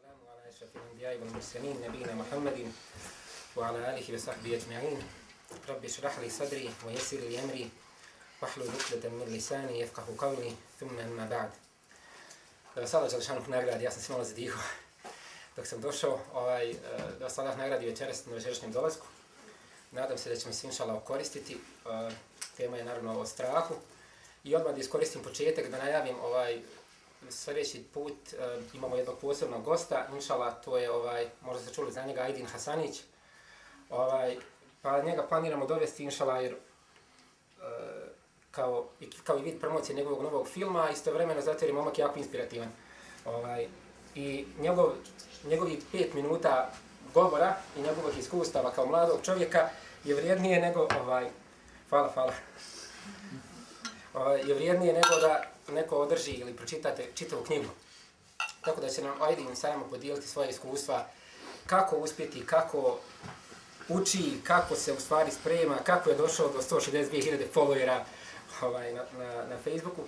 والسلام على أشرف الأنبياء والمرسلين نبينا محمد وعلى آله وصحبه أجمعين. رب اشرح لي صدري ويسر لي أمري واحلل عقدة من لساني يفقهوا قولي ثم أما بعد. Sada Đelešanu nagradi, ja sam se malo zadihao dok sam došao, da vas Allah nagradi večeras na večerašnjem dolasku. Nadam se da ćemo se inšallah koristiti. Tema je naravno o strahu. I odmah da iskoristim početak da najavim sljedeći put imamo jednog posebnog gosta, inšallah, to je možda ste čuli za njega, Ajdin Hasanić. Pa njega planiramo dovesti inšallah jer kao i vid promocije njegovog novog filma, istovremeno zato jer je momak jako inspirativan. I njegovi 5 minuta govora i njegovih iskustava kao mladog čovjeka je vrijednije nego je vrijednije nego da neko održi ili pročitate čitavu knjigu. Tako da će nam Ajdin samo podijeliti svoje iskustva, kako uspjeti, kako uči, kako se u stvari sprema, kako je došao do 162.000 followera na Facebooku.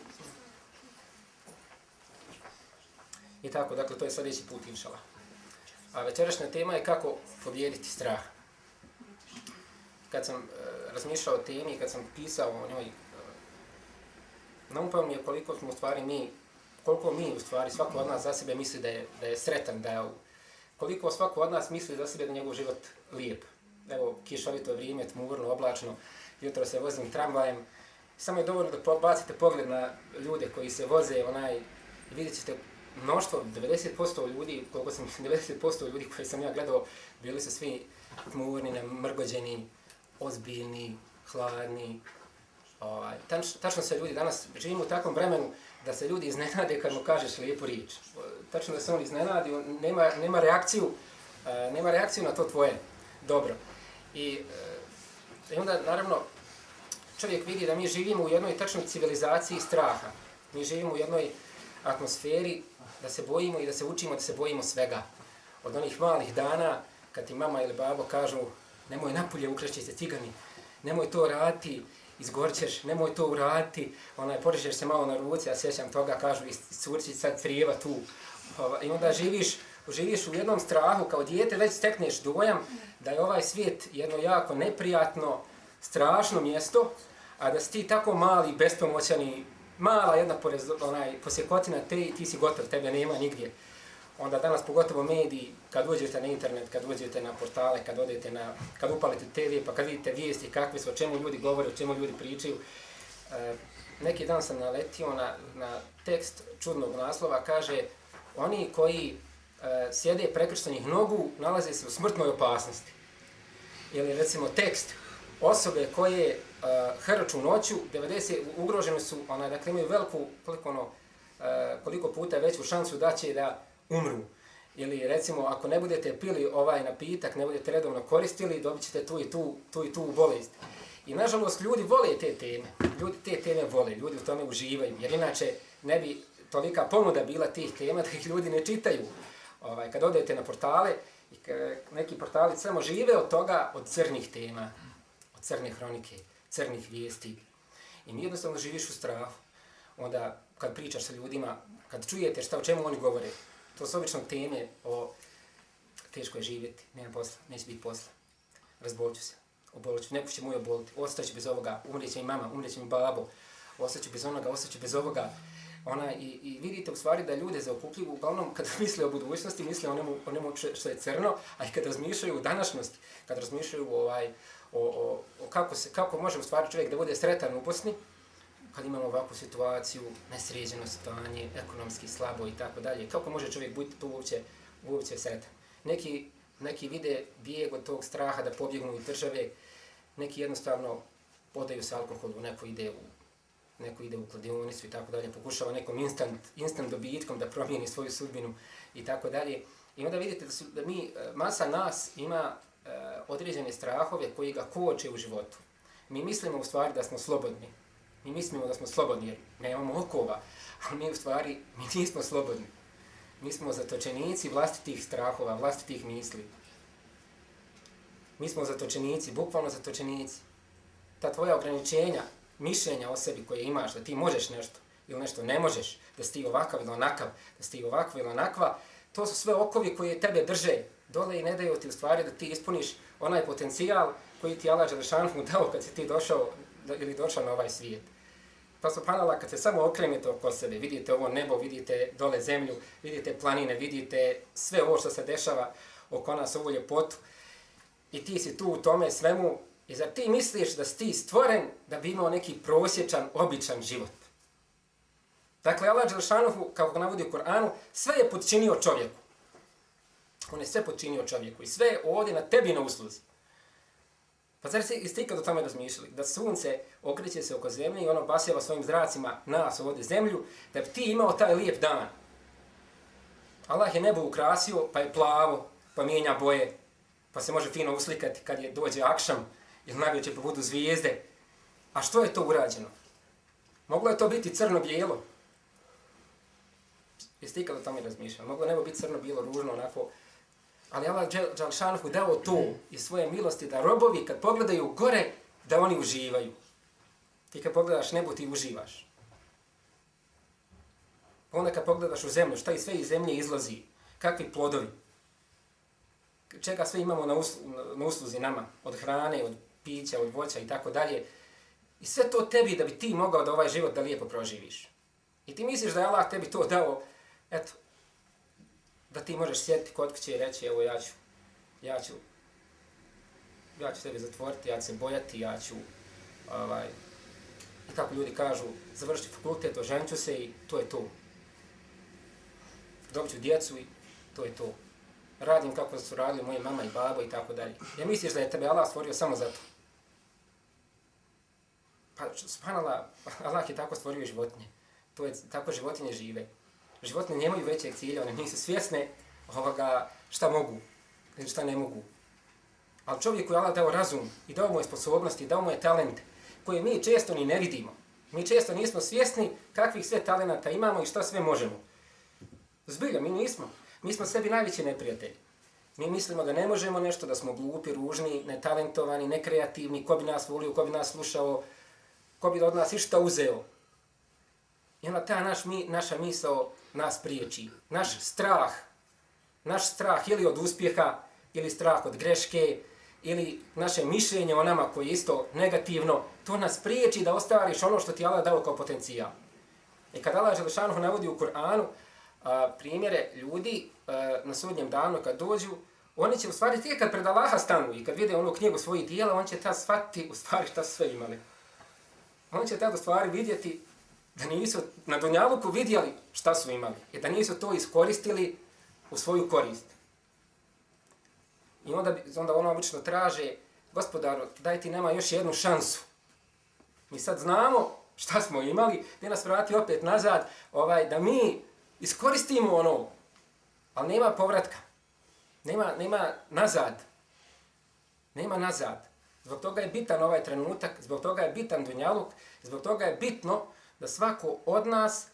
I tako, dakle, to je sljedeći put, inšallah. A večerašnja tema je kako pobijediti strah. Kad sam razmišljao o temi, kad sam pisao o njoj, naupao mi je koliko mi u stvari, svako od nas za sebe misli da je sretan, koliko svako od nas misli za sebe da je njegov život lijep. Evo, kišovito vrijeme, tmurno, oblačno, jutro se vozim tramvajem. Samo je dovoljno da bacite pogled na ljude koji se voze, vidjet ćete mnoštvo, 90% ljudi, 90% ljudi koji sam ja gledao, bili su svi tmurni, namrgođeni, ozbiljni, hladni. Tačno se ljudi danas živimo u takvom vremenu da se ljudi iznenade kad mu kažeš lijepu riječ. Tačno da se on iznenadi, nema reakciju na to tvoje dobro. I onda, naravno, čovjek vidi da mi živimo u jednoj tačnoj civilizaciji straha. Mi živimo u jednoj atmosferi da se bojimo i da se učimo da se bojimo svega. Od onih malih dana kad ti mama ili babo kažu nemoj napolje, ukrašće se cigani, nemoj to raditi, izgorćeš, nemoj to uraditi, porežeš se malo na ruci, ja sjećam toga, kažu iscurći sad crijeva tu. I onda živiš u jednom strahu, kao dijete već stekneš dojam da je ovaj svijet jedno jako neprijatno, strašno mjesto, a da si ti tako mali, bespomoćan i mala jedna posjekotina ti si gotov, tebe nema nigdje. Onda danas pogotovo mediji, kad uđete na internet, kad uđete na portale, kad upalite TV, pa kad vidite vijesti kakve su, o čemu ljudi govore, o čemu ljudi pričaju. Neki dan sam naletio na tekst čudnog naslova, kaže oni koji sjede prekrštenih nogu nalaze se u smrtnoj opasnosti. Ili recimo tekst osobe koje hrču noću, 90 ugrožene su, dakle imaju veliku, koliko puta veću šansu da će da umru. Ili recimo ako ne budete pili ovaj napitak, ne budete redovno koristili, dobit ćete tu i tu bolest. I nažalost ljudi vole te teme, ljudi u tome uživaju, jer inače ne bi tolika ponuda bila tih tema da ih ljudi ne čitaju. Kad odete na portale, neki portali samo žive od toga, od crnih tema, od crne hronike, crnih vijesti. I mi jednostavno živiš u strahu. Onda kad pričaš sa ljudima, kad čujete o čemu oni govore, to su obično teme o teško je živjeti, nema posla, neće biti posla, razbolit ću se, obolit ću, neko će mu oboliti, ostaću bez ovoga, umrijet će mi mama, umrijet će mi babo, ostaću bez onoga, ostaću bez ovoga. I vidite u stvari da ljude zaokupljuju, uglavnom kada misle o budućnosti, misle o nemu što je crno, a i kad razmišljaju o današnjosti, kad razmišljaju o kako može u stvari čovjek da bude sretan u Bosni, kad imamo ovakvu situaciju, nesređeno stanje, ekonomski slabo i tako dalje, kako može čovjek biti tu uopće sretan? Neki vide bijeg od tog straha da pobjegnu iz države, neki jednostavno podaju se alkoholu, neko ide u kladionicu i tako dalje, pokušava nekom instant dobitkom da promijeni svoju sudbinu i tako dalje. I onda vidite da masa nas ima određene strahove koji ga koče u životu. Mi mislimo u stvari da smo slobodni. Mi mislimo da smo slobodni jer nemamo okova, ali mi u stvari nismo slobodni. Mi smo zatočenici vlastitih strahova, vlastitih misli. Mi smo zatočenici, bukvalno zatočenici. Ta tvoja ograničenja, mišljenja o sebi koje imaš, da ti možeš nešto ili nešto ne možeš, da si ti ovakav ili onakav, da si ti ovakva ili onakva, to su sve okovi koji tebe drže dole i ne daju ti u stvari da ti ispuniš onaj potencijal koji ti Allah Đelešanu dao kad si ti došao na ovaj svijet. Pa subhanallah, kad se samo okrenete oko sebe, vidite ovo nebo, vidite dole zemlju, vidite planine, vidite sve ovo što se dešava oko nas, ovu ljepotu, i ti si tu u tome svemu, i zar ti misliš da si ti stvoren da bi imao neki prosječan, običan život? Dakle, Allah Đelešanu, kako navodi u Koranu, sve je podčinio čovjeku. On je sve podčinio čovjeku i sve je ovdje na tebi na usluzi. Pa zar ste ikad o tome razmišljali? Da sunce okreće se oko zemlje i ono basjava svojim zracima nas ovdje zemlju, da bi ti imao taj lijep dan. Allah je nebo ukrasio, pa je plavo, pa mijenja boje, pa se može fino uslikati kad je dođe akšam ili navečer pa budu zvijezde. A što je to urađeno? Moglo je to biti crno-bijelo. Jeste ikad o tome razmišljali? Moglo nebo biti crno-bijelo, ružno, onako. Ali Allah Đelešanu dao to iz svoje milosti da robovi kad pogledaju gore, da oni uživaju. Ti kad pogledaš nebo, ti uživaš. Onda kad pogledaš u zemlju, šta i sve iz zemlje izlazi, kakvi plodovi, čega sve imamo na usluzi nama, od hrane, od pića, od voća i tako dalje. I sve to tebi da bi ti mogao da ovaj život da lijepo proživiš. I ti misliš da je Allah tebi to dao, eto, da ti možeš sjediti kod kuće i reći, evo ja ću sebe zatvoriti, ja ću se bojati, i kako ljudi kažu, završiti fakultet, oženit ću se i to je to. Dobit ću djecu i to je to. Radim kako su radili moje mama i babo i tako dalje. Ja misliš da je tebe Allah stvorio samo za to? Pa, subhanallah, Allah je tako stvorio životinje. Tako životinje žive. Životinje nemaju većeg cilja, one nisu svjesne šta mogu ili šta ne mogu. Ali čovjeku je Allah dao razum i dao mu je sposobnosti, dao mu je talent koje mi često ni ne vidimo. Mi često nismo svjesni kakvih sve talenata imamo i šta sve možemo. Zbilja, mi nismo. Mi smo sebi najveći neprijatelji. Mi mislimo da ne možemo nešto, da smo glupi, ružni, netalentovani, nekreativni, ko bi nas volio, ko bi nas slušao, ko bi od nas išta uzeo. I onda ta naša misao nas priječi. Naš strah ili od uspjeha, ili strah od greške, ili naše mišljenje o nama koje je isto negativno, to nas priječi da ostvariš ono što ti Allah dao kao potencijal. I kad Allah Đelešanu navodi u Kur'anu primjere ljudi na sudnjem danu kad dođu, oni će u stvari tek kad pred Allaha stanu i kad vide onu knjigu svojih dijela, on će tad shvatiti u stvari šta su sve imali. On će tad u stvari vidjeti da nisu na dunjaluku vidjeli šta su imali i da nisu to iskoristili u svoju korist. I onda ono obično traže, Gospodaru, daj ti nama još jednu šansu. Mi sad znamo šta smo imali, da nas vrati opet nazad, da mi iskoristimo ono, ali nema povratka. Nema nazad. Nema nazad. Zbog toga je bitan ovaj trenutak, zbog toga je bitan dunjaluk, zbog toga je bitno da svako od nas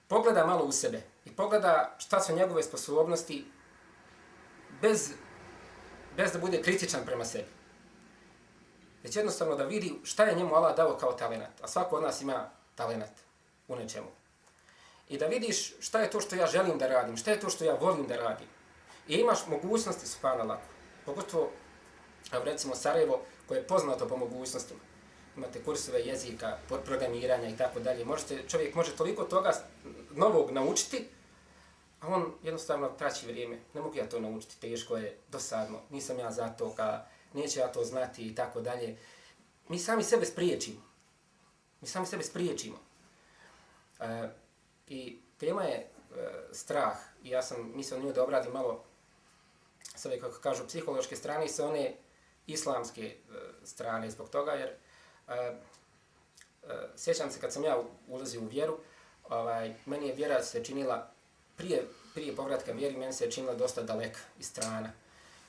pogleda malo u sebe i pogleda šta su njegove sposobnosti bez da bude kritičan prema sebi. Već jednostavno da vidi šta je njemu Allah dao kao talenat, a svako od nas ima talenat u nečemu. I da vidiš šta je to što ja želim da radim, šta je to što ja volim da radim. I imaš mogućnosti, subhanallah, pogotovo, recimo Sarajevo, koje je poznato po mogućnostima. Imate kursove jezika, programiranja i tako dalje. Čovjek može toliko toga novog naučiti, a on jednostavno traći vrijeme. Ne mogu ja to naučiti, teško je, dosadno, nisam ja za to, neće ja to znati i tako dalje. Mi sami sebe spriječimo. I tema je strah. I ja sam mislio nju da obradim malo s ove, kako kažu, psihološke strane i sa one islamske strane zbog toga, jer sjećam se kad sam ja ulazio u vjeru, meni je vjera se činila, prije povratka vjeri, meni se činila dosta daleka i strana.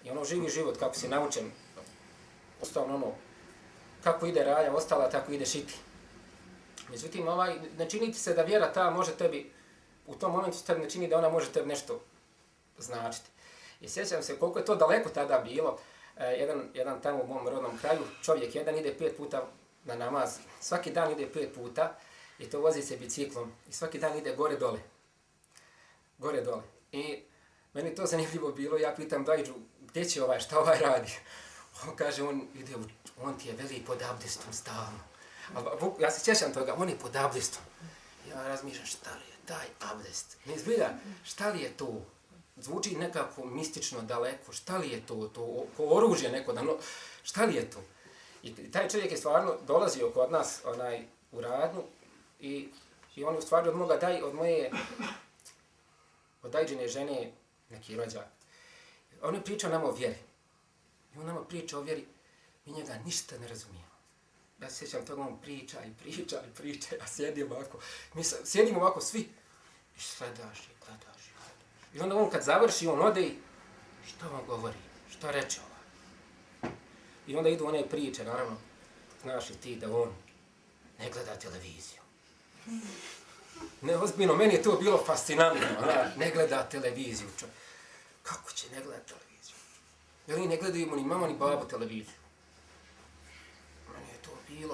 I živi život kako si naučen, ustavno kako ide raja ostala, tako ide šiti. Međutim, ne čini ti se da vjera ta može tebi, u tom momentu tebi ne čini da ona može tebi nešto značiti. I sjećam se koliko je to daleko tada bilo, jedan tamo u mom rodnom kraju, čovjek jedan ide 5 puta na namaz, svaki dan ide 5 puta i to vozi se biciklom i svaki dan ide gore dole. gore dole. I meni to zanimljivo bilo, ja pitam Dajđu, gdje će šta radi? On kaže, on ti je veli pod abdestom stalno. Ja se sjećam toga, on je pod abdestom. Ja razmišljam, šta li je taj abdest? Ne izgleda, šta li je to? Zvuči nekako mistično daleko, šta li je to ko oružje neko da šta li je to? I taj čovjek je stvarno dolazio kod nas u radnju i on je u stvari od Dajđine žene neki rođak. On je pričao nama o vjeri. I on nama priča o vjeri, mi njega ništa ne razumijemo. Ja se sjećam toga, on priča, ja sjedim ovako. Mi sjedimo ovako svi i gledaš. I onda on kad završi, on ode i što on govori, što reče ovaj. I onda idu one priče, naravno, znaš li ti da on ne gleda televiziju. Ne, ozbiljno, meni je to bilo fascinantno, ne gleda televiziju. Kako će ne gleda televiziju? Jer ne gledaju ni mama ni babo televiziju.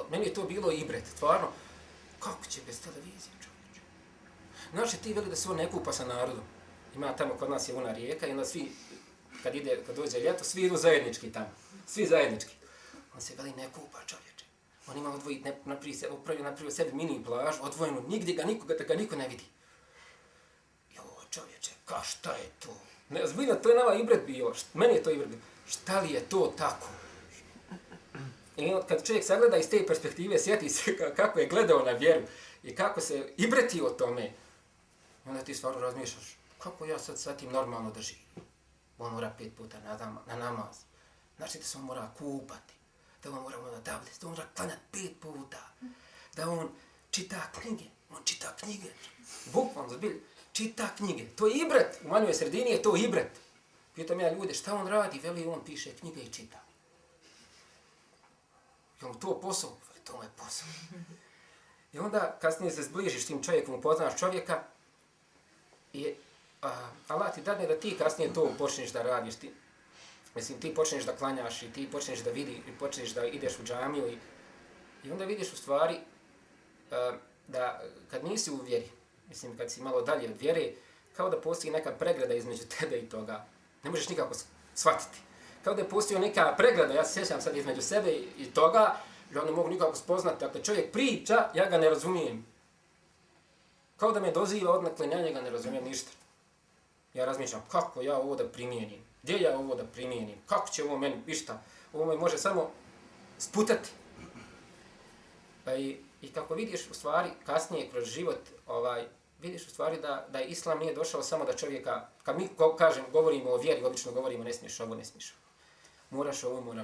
Meni je to bilo ibret, stvarno. Kako će bez televizije, čovječe? Znaš li ti veli da se on ne kupa sa narodom? Ima tamo, kod nas je ona rijeka i onda svi, kad dođe ljeto, svi idu zajednički tamo. Svi zajednički. On se veli ne kupa, čovječe. On ima napravio sebi mini plažu, odvojenu, nigdje da ga niko ne vidi. Čovječe, šta je to? Ne, zbiljno, to je nama ibret bilo. Meni je to ibret bilo. Šta li je to tako? I kad čovjek sagleda iz te perspektive, sjeti se kako je gledao na vjeru i kako se ibretio o tome, onda ti stvarno razmišljaš, kako ja sad sa tim normalno da živim? On mora 5 puta na namaz. Znači da se on mora kupati, da on mora da on mora klanjati 5 puta, da on čita knjige. Bukvalno, zbilj, čita knjige. To je ibret. U manjoj sredini je to ibret. Pitam ja ljude, šta on radi? Veli, on piše knjige i čita. Je li to posao? To mu je posao. I onda kasnije se zbližiš s tim čovjekom, upoznaš čovjeka i Allah ti dadne da ti kasnije to počneš da radiš. Ti počneš da klanjaš i ti počneš da vidi i počneš da ideš u džamiju i onda vidiš u stvari da kad nisi u vjeri, kad si malo dalje od vjere, kao da postoji neka pregrada između tebe i toga. Ne možeš nikako shvatiti. Kao da je postao neka pregrada, ja se sjećam sad između sebe i toga, ja ne mogu nikako spoznati. Dakle, čovjek priča, ja ga ne razumijem. Kao da me doziva odnakle, ja njega ne razumijem ništa. Ja razmišljam, kako ja ovo da primijenim? Gdje ja ovo da primijenim? Kako će ovo meni, ništa? Ovo me može samo sputati. I kako vidiš u stvari, kasnije kroz život, vidiš u stvari da Islam nije došao samo da čovjeka, kad mi govorimo o vjeri, obično govorimo ne smiješ ovo, ne smiješ ovo. Moraš ovo.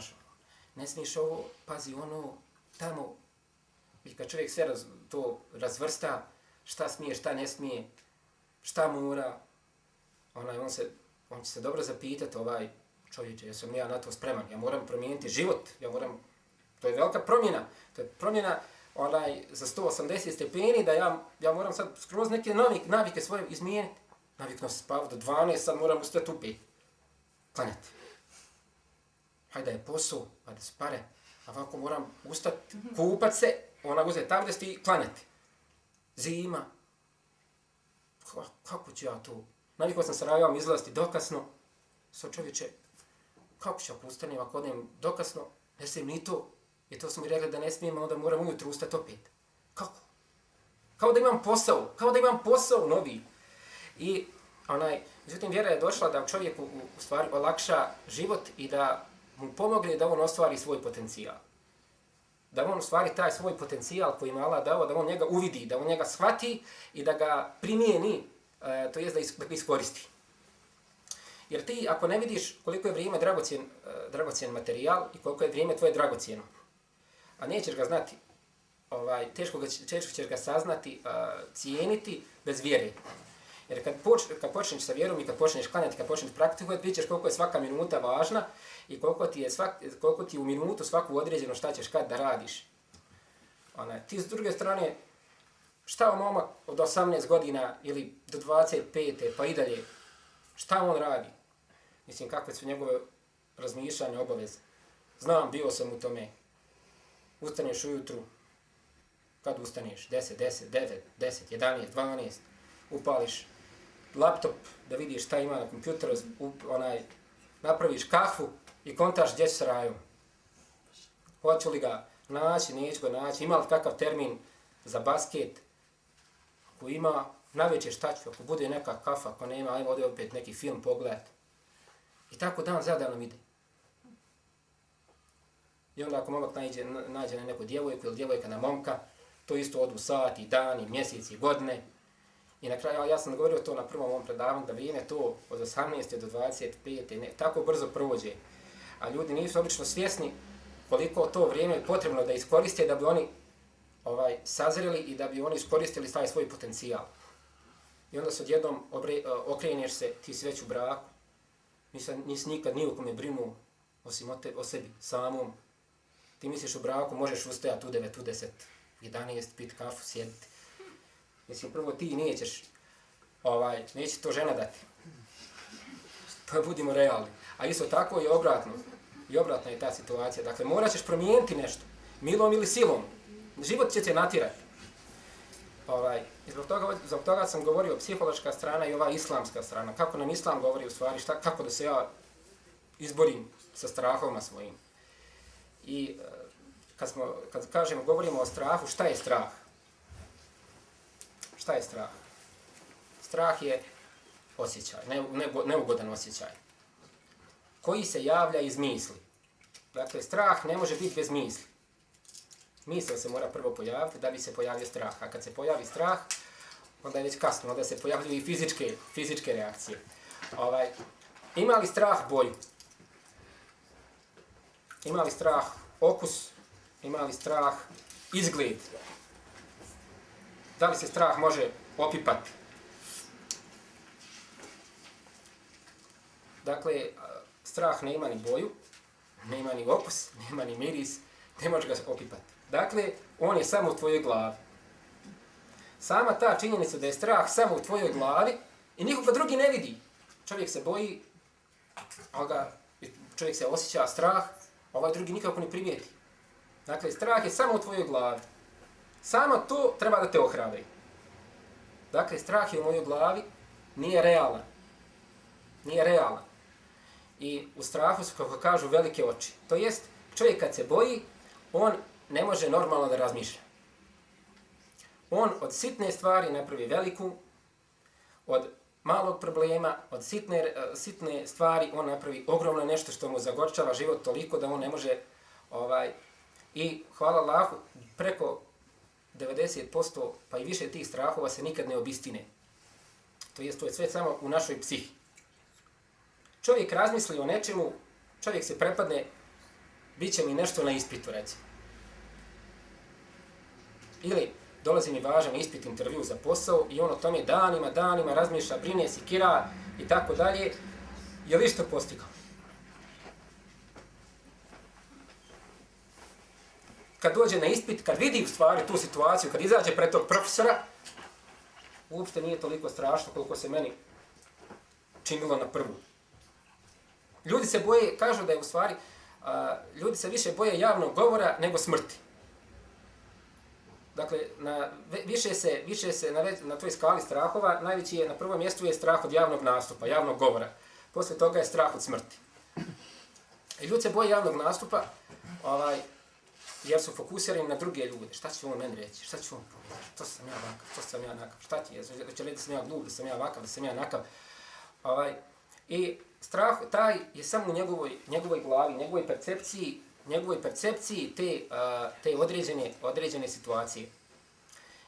Ne smiješ ovo, pazi ono, tamo. I kad čovjek sve to razvrsta, šta smije, šta ne smije, šta mora, on će se dobro zapitati, čovječe, jesam ja na to spreman, ja moram promijeniti život, to je velika promjena, to je promjena za 180 stepeni, da ja moram sad skroz neke navike svoje izmijeniti. Navikno se spavati do 12, sad moram ustati u 5. Klanjati. Hajde je posao, hajde se pare. A ovako moram ustati, kupat se, uzeti abdest i klanjati. Zima. Kako ću ja to? Navikao sam se ravijem izlaziti dokasno. Sad čovječe, kako ću ako ustanem, ako odem dokasno, ne smijem ni to. I to smo mi rekli da ne smijem, onda moram ujutru ustati opet. Kako? Kao da imam posao novi. I međutim, vjera je došla da čovjeku u stvari olakša život i da mu pomogne da on ostvari svoj potencijal. Da on u stvari taj svoj potencijal koji ima Allah dao, da on njega uvidi, da on njega shvati i da ga primijeni, to jest da ga iskoristi. Jer ti ako ne vidiš koliko je vrijeme dragocjen materijal i koliko je vrijeme tvoje dragocjeno, a nećeš ga znati, teško ćeš ga saznati, cijeniti bez vjere. Jer kad počneš sa vjerom i kad počneš klanjati, kad počneš praktikovati, vidiš koliko je svaka minuta važna i koliko ti u minutu svaku određeno šta ćeš kad da radiš. Ti s druge strane, šta momak od 18 godina ili do 25. pa i dalje, šta on radi? Mislim, kakve su njegove razmišljanja, obaveze. Znam, bio sam u tome. Ustaneš ujutru, kad ustaneš? 10, 9, 10, 11, 12, upališ laptop da vidiš šta ima na kompjuteru, napraviš kahvu i kontaš gdje s rajom. Hoću li ga naći, neću ga naći, ima li kakav termin za basket, ako ima, navečer šta ću, ako bude neka kafa, ako nema, ajmo ovdje opet neki film pogledati. I tako dan za danom ide. I onda ako momak nađe na neku djevojku ili djevojka na momka, to isto odu sati, dani, mjeseci, godine. I na kraju, ja sam govorio to na prvom ovom predavanju, da vrijeme to od 18. do 25. tako brzo prođe. A ljudi nisu obično svjesni koliko to vrijeme je potrebno da iskoriste da bi oni sazreli i da bi oni iskoristili taj svoj potencijal. I onda se odjednom okreneš se, ti si već u braku, nisi nikad ni o kome brinuo, osim o sebi samom. Ti misliš u braku, možeš ustajati u 9, u 10, 11, pit kafu, sjediti. Mislim, prvo ti neće to žena dati. Pa budimo realni. A isto tako i obratno. I obratna je ta situacija. Dakle, morat ćeš promijeniti nešto. Milom ili silom. Život će te natirati. I zbog toga sam govorio psihološka strana i ova islamska strana. Kako nam islam govori u stvari, kako da se ja izborim sa strahovima svojim. I kad govorimo o strahu, šta je strah? Šta je strah? Strah je osjećaj, neugodan osjećaj, koji se javlja iz misli. Dakle, strah ne može biti bez misli. Misao se mora prvo pojaviti da bi se pojavio strah. A kad se pojavi strah, onda je već kasno, onda se pojavljuju i fizičke reakcije. Ima li strah boju? Ima li strah okus? Ima li strah izgled? Da li se strah može opipati? Dakle, strah ne ima ni boju, ne ima ni okus, nema ni miris, ne može ga opipati. Dakle, on je samo u tvojoj glavi. Sama ta činjenica da je strah samo u tvojoj glavi i nikoga drugi ne vidi. Čovjek se boji, čovjek se osjeća strah, ovaj drugi nikako ne primijeti. Dakle, strah je samo u tvojoj glavi. Samo to treba da te ohrabri. Dakle, strah je u mojoj glavi, nije realan. Nije realan. I u strahu su, kako kažu, velike oči. To jest, čovjek kad se boji, on ne može normalno da razmišlja. On od sitne stvari napravi veliku, od malog problema, od sitne stvari on napravi ogromno nešto što mu zagorčava život toliko da on ne može i hvala Allahu, preko 90% pa i više tih strahova se nikad ne obistine. To je sve samo u našoj psihi. Čovjek razmisli o nečemu, čovjek se prepadne, bit će mi nešto na ispitu, recimo. Ili dolazi mi važan ispit, intervju za posao i on o tome danima razmišlja, brine, sikira i tako dalje. Je li što postigao? Kad dođe na ispit, kad vidi u stvari tu situaciju, kad izađe pred tog profesora, uopšte nije toliko strašno koliko se meni činilo na prvu. Ljudi se boje, kažu da je u stvari, ljudi se više boje javnog govora nego smrti. Dakle, više se na toj skali strahova, najveći je, na prvom mjestu je strah od javnog nastupa, javnog govora. Poslije toga je strah od smrti. I ljudi se boje javnog nastupa, jer su fokusirani na druge ljude. Šta će on meni reći? Šta će on povedati? To sam ja ovakav, to sam ja nakav. Šta ti je? Će reći da sam ja glup, da sam ja ovakav, da sam ja nakav. I strah taj je samo u njegovoj glavi, njegovoj percepciji te određene situacije.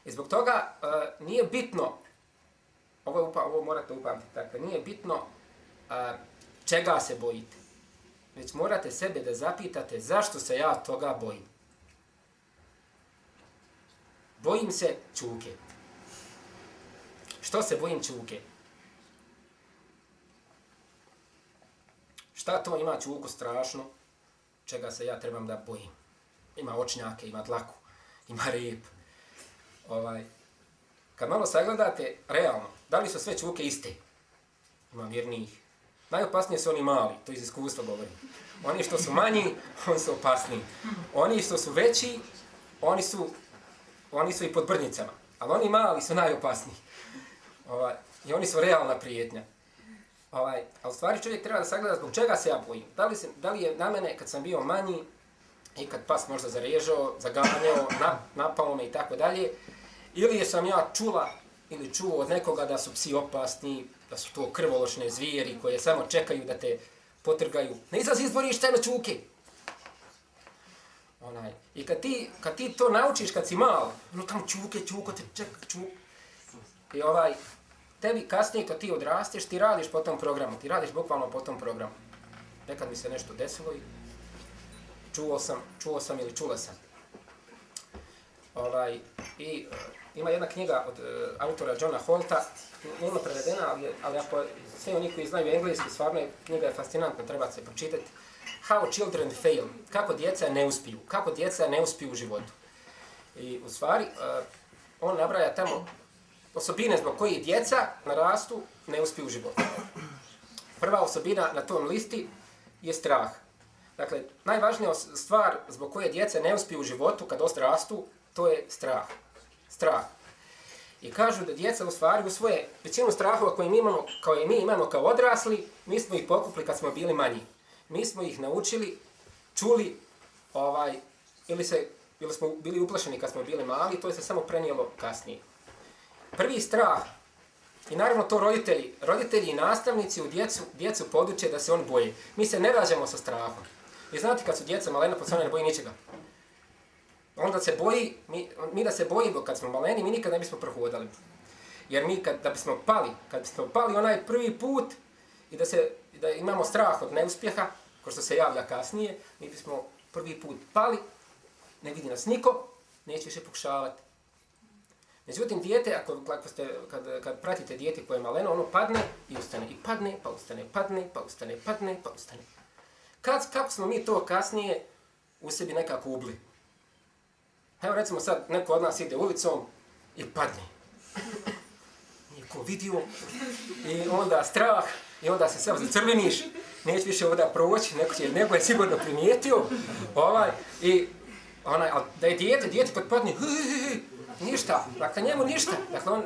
I zbog toga nije bitno, ovo morate upamtiti, dakle, nije bitno čega se bojite, već morate sebe da zapitate zašto se ja toga bojim. Bojim se čuke. Što se bojim čuke? Šta to ima čuku strašno, čega se ja trebam da bojim? Ima očnjake, ima dlaku, ima rep. Kad malo sagledate, realno, da li su sve čuke iste? Ima mirnijih. Najopasnije su oni mali, to iz iskustva govorim. Oni što su manji, oni su opasniji. Oni što su veći, oni su i pod brnjicama. Ali oni mali su najopasniji. I oni su realna prijetnja. A u stvari čovjek treba da sagleda zbog čega se ja bojim. Da li je na mene kad sam bio manji i kad pas možda zarežao, zaganjao, napao me i tako dalje, ili sam ja čula ili čuo od nekoga da su psi opasni, da su to krvoločne zvijeri koje samo čekaju da te potrgaju. Ne izlazi iz dvorišta, na čuke! I kad ti to naučiš kad si malo, tamo čuko te čeka, I tebi kasnije kad ti odrasteš, ti radiš po tom programu, ti radiš bukvalno po tom programu. Nekad mi se nešto desilo i čuo sam ili čula sam. Ima jedna knjiga od autora Johna Holta, nema prevedena, ali ako sve oni koji znaju engleski, stvarno knjiga je fascinantna, treba se pročitati. How Children Fail, kako djeca ne uspiju u životu. I u stvari, on nabraja tamo osobine zbog kojih djeca narastu ne uspiju u životu. Prva osobina na tom listi je strah. Dakle, najvažnija stvar zbog koje djeca ne uspiju u životu kad odrastu, to je strah. Strah. I kažu da djeca u stvari u svoje većinu strahova koje mi imamo kao odrasli, mi smo ih pokupili kad smo bili manji. Mi smo ih naučili, čuli, ili smo bili uplašeni kad smo bili mali, to je se samo prenijelo kasnije. Prvi strah, i naravno to roditelji i nastavnici u djecu poduče da se on boje. Mi se ne rađamo sa strahom. I znate kad su djeca malena, pa se ona ne boji ničega. Onda se boji, mi da se bojimo kad smo maleni, mi nikad ne bismo prohodali. Jer mi kad bismo pali onaj prvi put i da imamo strah od neuspjeha, ko što se javlja kasnije, mi bismo prvi put pali, ne vidi nas niko, neće više pokušavati. Međutim, dijete, kad pratite dijete koje je maleno, ono padne i ustane, i padne, pa ustane, padne, pa ustane, padne, pa ustane. Kako smo mi to kasnije u sebi nekako ubili? Evo recimo sad neko od nas ide ulicom i padne. Nije ko vidio, i onda strah, i onda se sad zacrveniš, neće više ovdje proći, neko je sigurno primijetio, da je dijete kad padne, ništa, dakle njemu ništa, dakle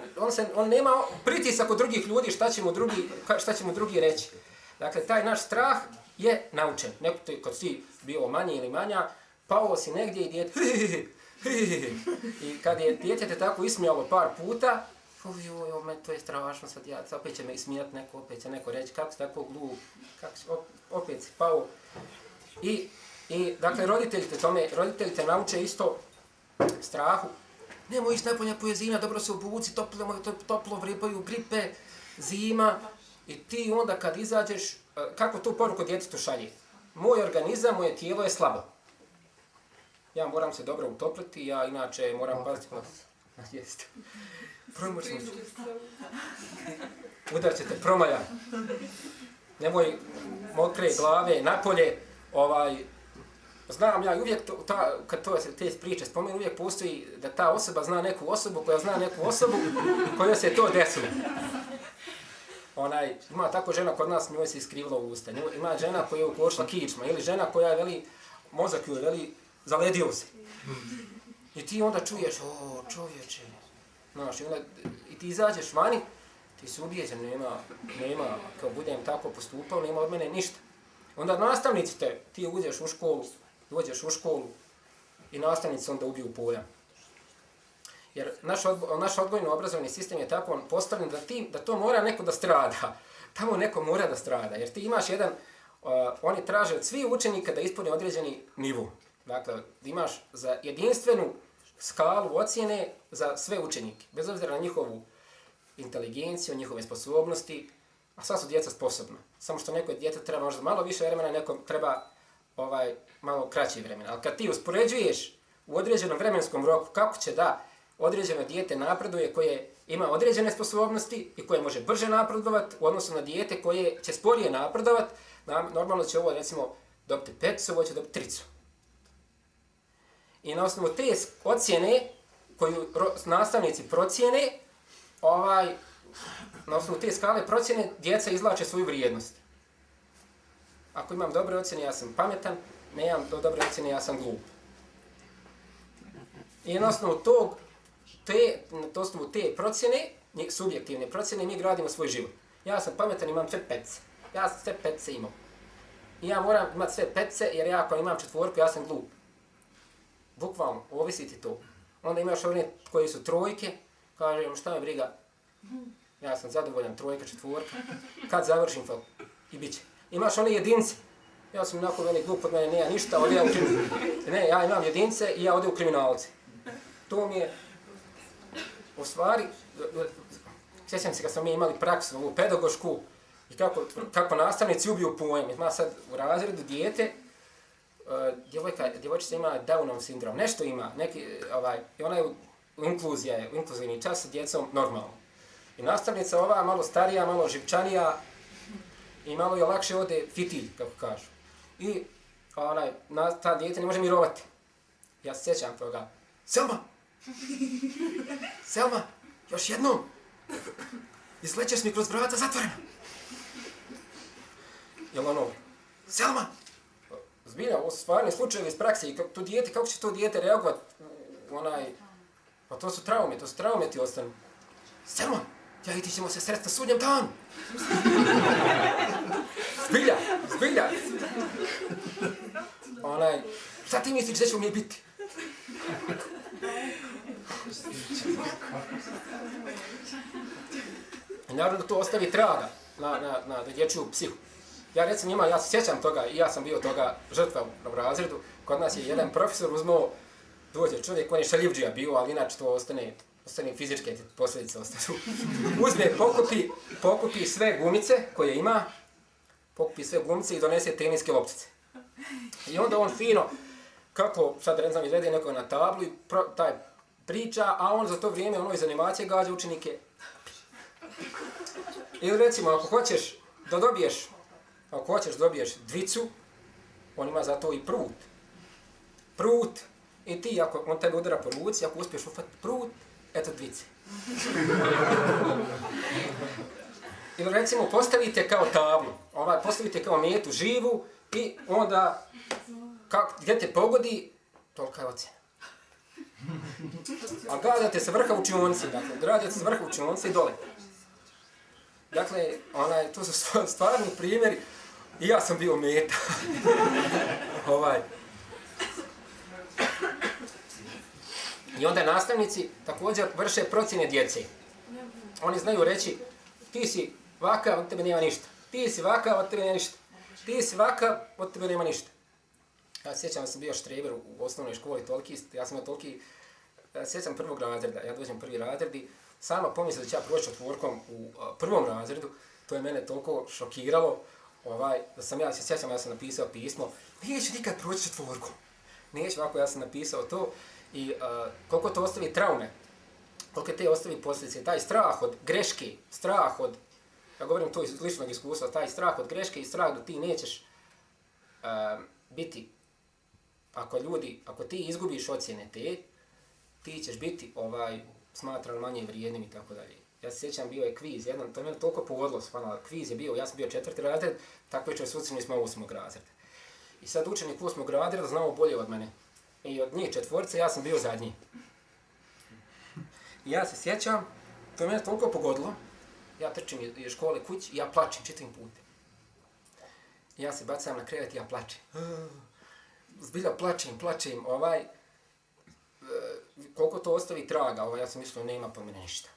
on nema pritisak od drugih ljudi šta će mu drugi reći. Dakle, taj naš strah je naučen. Kad si bio manji ili manja, pao si negdje i dijete, i kad je dijete te tako ismijalo par puta, to je strašno, sad opet će me ismijat neko, opet će neko reći, kako si tako glup, opet si pao. I dakle, roditelji te nauče isto strahu. Nemoj ići napolje po zima, dobro se obuci, toplo vripaju, gripe, zima. I ti onda kad izađeš, kako tu poruku djetetu šalje? Moj organizam, moje tijelo je slabo. Ja moram se dobro utopliti, ja inače moram paziti na jesti. Udar će te promaja. Nemoj mokre glave napolje. Znam ja, uvijek kad te priče spomenu, uvijek postoji da ta osoba zna neku osobu koja zna neku osobu koja se to desilo. Ima tako žena kod nas, njoj se iskrivilo u usta. Ima žena koja je ukošla kičma ili žena koja je veli, mozak joj veli, zaledio se. I ti onda čuješ, čovječe, znaš, i ti izađeš vani, ti se ubijeđen, nema, kao budem tako postupao, nema od mene ništa. Onda nastavnici ti dođeš u školu i nastavnici onda ubiju pojam. Jer naš odgojno-obrazovni sistem je tako postavljen da to mora neko da strada. Tamo neko mora da strada, jer ti imaš oni traže od svih učenika da ispune određeni nivo. Dakle, imaš za jedinstvenu skalu ocjene za sve učenike, bez obzira na njihovu inteligenciju, njihove sposobnosti, a sva su djeca sposobna. Samo što neko djete treba možda malo više vremena, nekom treba malo kraće vremena. Ali kad ti uspoređuješ u određenom vremenskom roku kako će da određeno dijete napreduje koje ima određene sposobnosti i koje može brže napredovati u odnosu na dijete koje će sporije napredovati, normalno će ovo recimo dobiti 5, ovo će dobiti 3. I na osnovu te ocjene koju nastavnici procijene, na osnovu te skale procjene djeca izvlače svoju vrijednost. Ako imam dobre ocjene, ja sam pametan, nemam dobre ocjene, ja sam glup. I na osnovu te procjene subjektivne procjene, mi gradimo svoj život. Ja sam pametan, imam sve petice. Ja sam sve petice imao. I ja moram imati sve petice, jer ja ako imam četvorku, ja sam glup. Bukvalno, ovisi ti to. Onda imaš one koji su trojke, kažem šta me briga, ja sam zadovoljan, trojka, četvorka, kad završim i bit će. Imaš one jedince, ja sam onako velik glup, od mene nema ništa, ali ja imam jedince i ja ode u kriminalce. To mi je, u stvari, sjećam se kad smo mi imali praksu, ovu pedagošku, i kako nastavnici ubiju pojam. Ima sad u razredu dijete, djevojčica ima Downov sindrom, nešto ima, i ona je inkluzivni čas sa djecom normalno. I nastavnica ova malo starija, malo živčanija i malo je lakše ode fitilj, kako kažu. I ta dijete ne može mirovati. Ja se sjećam toga. Selma, još jednom, izlećeš mi kroz vrata zatvorena. Jel ono, Selma, zbilja, ovo su stvarni slučajevi iz prakse i kako će to dijete reagovat, pa to su traume ti ostanu. Selma, ja i ti ćemo se sresti na sudnjem danu. Zbilja. Šta ti misliš da ćemo mi biti? I naravno da to ostavi traga na dječju psihu. Ja recimo ja se sjećam toga i ja sam bio toga žrtva u razredu. Kod nas je jedan profesor uzmao, dođe čovjek, on je šaljivdžija bio, ali inače to ostane fizičke posljedice ostaju. Uzme, pokupi sve gumice koje ima, i donese teniske loptice. I onda on fino, kako sad ne znam, izvede neko na tablu i taj priča, a on za to vrijeme iz animacije gađa učenike. Ili recimo, ako hoćeš da dobiješ dvicu, on ima za to i prut. I ti, ako on tebe udara po ruci, ako uspiješ ufati prut, eto dvice. Ili recimo, postavite kao tablu, postavite kao metu živu i onda, gdje te pogodi, tolika je ocjena. A gađate se vrha učionci, i dole. Dakle, to su stvarni primjeri i ja sam bio meta. I onda nastavnici također vrše procjene djece. Oni znaju reći, ti si vakav, od tebe nema ništa. Ti si vakav, od tebe nema ništa. Ja sjećam da sam bio štreber u osnovnoj školi, ja sam toliki, sjećam prvog razreda, ja dođem prvi razred i sama pomisla da ću ja proći četvorkom u prvom razredu, to je mene toliko šokiralo, da sam ja sam napisao pismo, neću nikad proći četvorkom. Neću, ovako ja sam napisao to i koliko to ostavi traume, koliko te ostavi posljedice, taj strah od greške, ja govorim to iz ličnog iskustva, taj strah od greške i strah da ti nećeš biti, ako ti izgubiš ocjene te, ti ćeš biti smatran manje vrijednim i tako dalje. Ja se sjećam, bio je kviz, to je mene toliko pogodilo, kviz je bio, ja sam bio 4. razred, takve sucini smo 8. razreda. I sad učenik 8. razreda znao bolje od mene. I od njih 4 ja sam bio zadnji. I ja se sjećam, to je mene toliko pogodilo, ja trčim iz škole kući i ja plačem čitavim putem. Ja se bacam na krevet i ja plačem. Zbilja plačem, koliko to ostavi traga, ja sam mislio nema po mene ništa.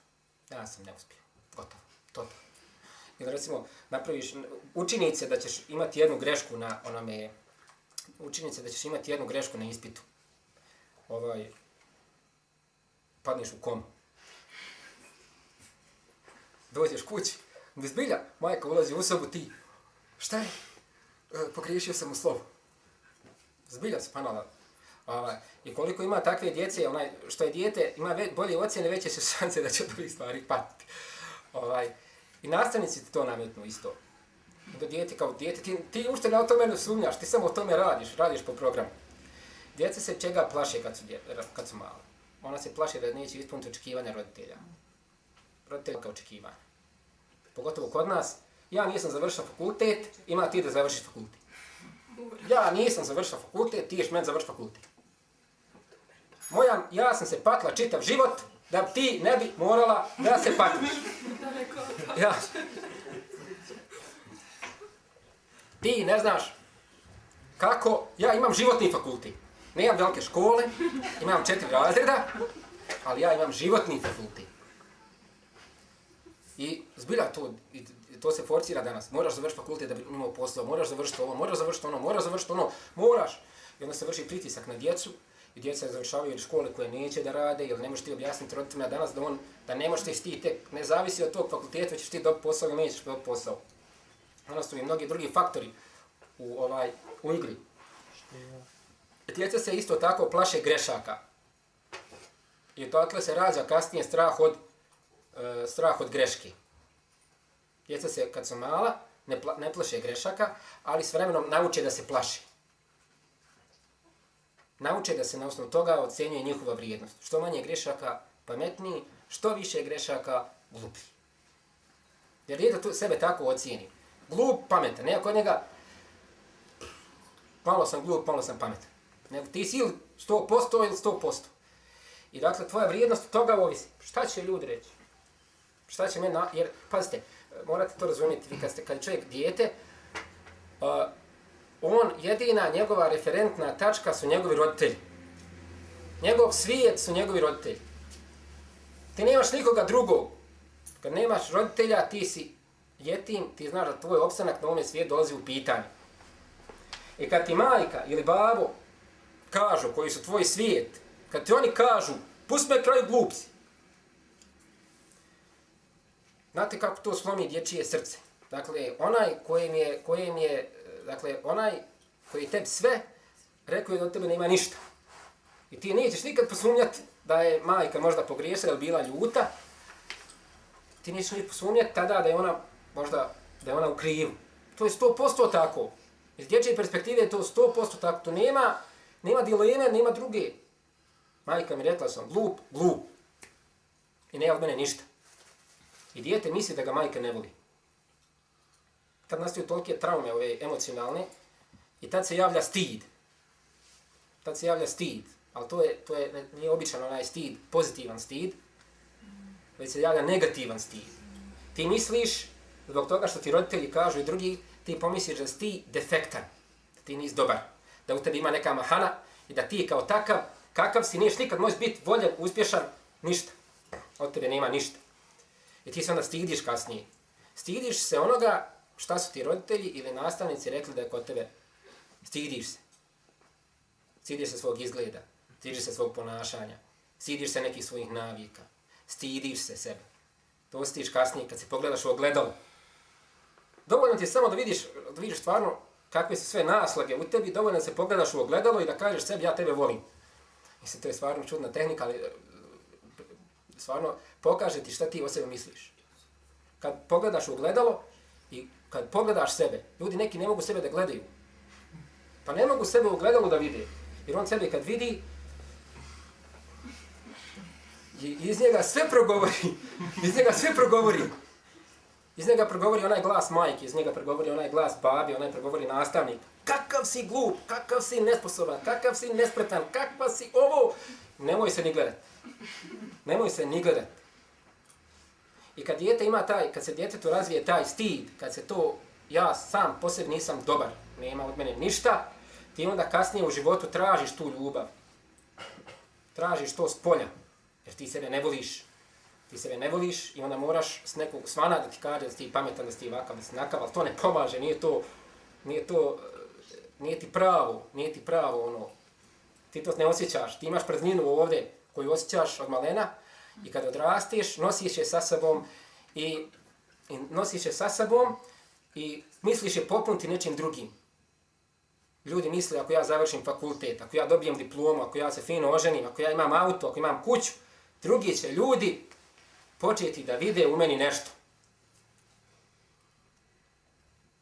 Ja sam neuspio, gotovo, totalno. Ili recimo, napraviš učinice da ćeš imati jednu grešku na ispitu. Padneš u komu. Dođeš kući, zbilja, majka ulazi u sobu, ti, šta je? Pogriješio sam u slovu. Zbilja se panala. I koliko ima takve djece, što je dijete, ima bolje ocjene, veće su šanse da će od ovih stvari patiti. I nastavnici ti to nametnu isto. Do dijete kao dijete, ti uopšte na o tome ne sumnjaš, ti samo o tome radiš po programu. Djeca se čega plaše kad su male? Ona se plaše da neće ispuniti očekivanja roditelja. Roditelja kao očekivanja. Pogotovo kod nas, ja nisam završio fakultet, ima ti da završiš fakultet. Ja nisam završio fakultet, ti ješ meni završiti fakultet. Ja sam se patla čitav život da ti ne bi morala da se patiš. Ja. Ti ne znaš kako, ja imam životni fakultet. Nemam velike škole, imam 4 razreda, ali ja imam životni fakultet. I zbilja to se forcira danas. Moraš završiti fakultet da bi imao posao, moraš završiti ovo, moraš završiti ono, moraš. I onda se vrši pritisak na djecu i djeca završavaju ili škole koje neće da rade ili ne možeš ti objasniti roditeljima danas da ne možeš ti tek, ne zavisi od tog fakulteta, ćeš ti dobiti posao ili nećeš dobiti posao. Danas su i mnogi drugi faktori u igri. Djeca se isto tako plaše grešaka. I odatle se rađa kasnije strah od greške. Djeca se, kad su mala, ne plaše grešaka, ali s vremenom nauče da se plaše. Nauče da se na osnovu toga ocjenjuje njihova vrijednost. Što manje grešaka, pametniji, što više grešaka, glupi. Jer dijete tu sebe tako ocijeni. Glup, pametan. Ne kod njega, malo sam glup, malo sam pametan. Nego ti si ili 100% ili 100%. I dakle, tvoja vrijednost od toga ovisi. Šta će ljudi reći? Šta će meni, jer, pazite, morate to razumjeti, vi kad je čovjek dijete, on, jedina njegova referentna tačka su njegovi roditelji. Njegov svijet su njegovi roditelji. Ti nemaš nikoga drugog. Kad nemaš roditelja, ti si jetim, ti znaš da tvoj opstanak na ovome svijetu dolazi u pitanje. I kad ti majka ili babo kažu, koji su tvoj svijet, kad ti oni kažu, pusti me kraj glup si. Znate kako to slomi dječje srce. Dakle, onaj koji tebi sve, rekao je da od tebe nema ništa. I ti nećeš nikad posumnjati da je majka možda pogriješila ili bila ljuta. Ti nećeš nikad posumnjati tada da je ona možda u krivu. To je 100% tako. Iz dječje perspektive je to 100% tako. To nema dileme, nema druge. Majka mi rekla sam glup. I nema od mene ništa. I dijete misli da ga majka ne voli. Tad nastaju tolike traume, ove emocionalne, i tad se javlja stid. Ali to nije običan onaj stid, pozitivan stid, već se javlja negativan stid. Ti misliš, zbog toga što ti roditelji kažu i drugi, ti pomisliš da si ti defektan, da ti nisi dobar, da u tebi ima neka mahana i da ti kao takav, kakav si, niješ nikad možeš biti voljen, uspješan, ništa. Od tebe nema ništa. I ti se onda stidiš kasnije. Stidiš se onoga šta su ti roditelji ili nastavnici rekli da je kod tebe. Stidiš se. Stidiš se svog izgleda. Stidiš se svog ponašanja. Stidiš se nekih svojih navika. Stidiš se sebe. To osjetiš kasnije kad se pogledaš u ogledalo. Dovoljno ti je samo da vidiš stvarno kakve su sve naslage u tebi, dovoljno da se pogledaš u ogledalo i da kažeš sebi ja tebe volim. Mislim, to je stvarno čudna tehnika, ali stvarno pokaže ti šta ti o sebi misliš. Kad pogledaš u ogledalo i kad pogledaš sebe, ljudi neki ne mogu sebe da gledaju. Pa ne mogu sebe u ogledalu da vide. Jer on sebe kad vidi, iz njega sve progovori. Iz njega progovori onaj glas majke, iz njega progovori onaj glas babi, onaj progovori nastavnik. Kakav si glup, kakav si nesposoban, kakav si nespretan, kakva si ovo. Nemoj se ni gledat. I kad se djetetu razvije taj stid, kad se to, ja sam po sebi nisam dobar, nema od mene ništa, ti onda kasnije u životu tražiš tu ljubav. Tražiš to s polja, jer ti sebe ne voliš i onda moraš s nekog svana da ti kaže da si ti pametan, da si ti ovakav, da si nakav, ali to ne pomaže, nije ti pravo ono. Ti to ne osjećaš, ti imaš prazninu ovdje koju osjećaš od malena i kad odrasteš nosiš je sa sobom i misliš je popuniti nečim drugim. Ljudi misle ako ja završim fakultet, ako ja dobijem diplomu, ako ja se fino oženim, ako ja imam auto, ako imam kuću, drugi će ljudi početi da vide u meni nešto.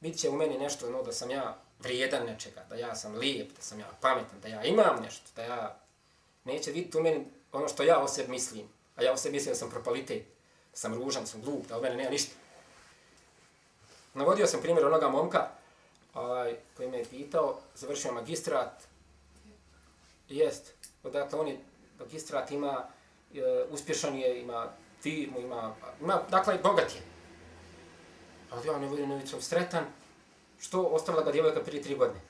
Vidit će u meni nešto, no, da sam ja vrijedan nečega, da ja sam lijep, da sam ja pametan, da ja imam nešto, da ja neće vidjeti u meni ono što ja o sebi mislim. A ja o sebi mislim da sam propalitet, da sam ružan, da sam glup, da od mene nema ništa. Navodio sam primjer onoga momka koji me je pitao, završio magistrat. Odakle on je magistrat ima uspješan je, ima firmu, dakle, bogat je. Ali ja ne volim sretan, što ostavila ga djevojka prije 3 godine.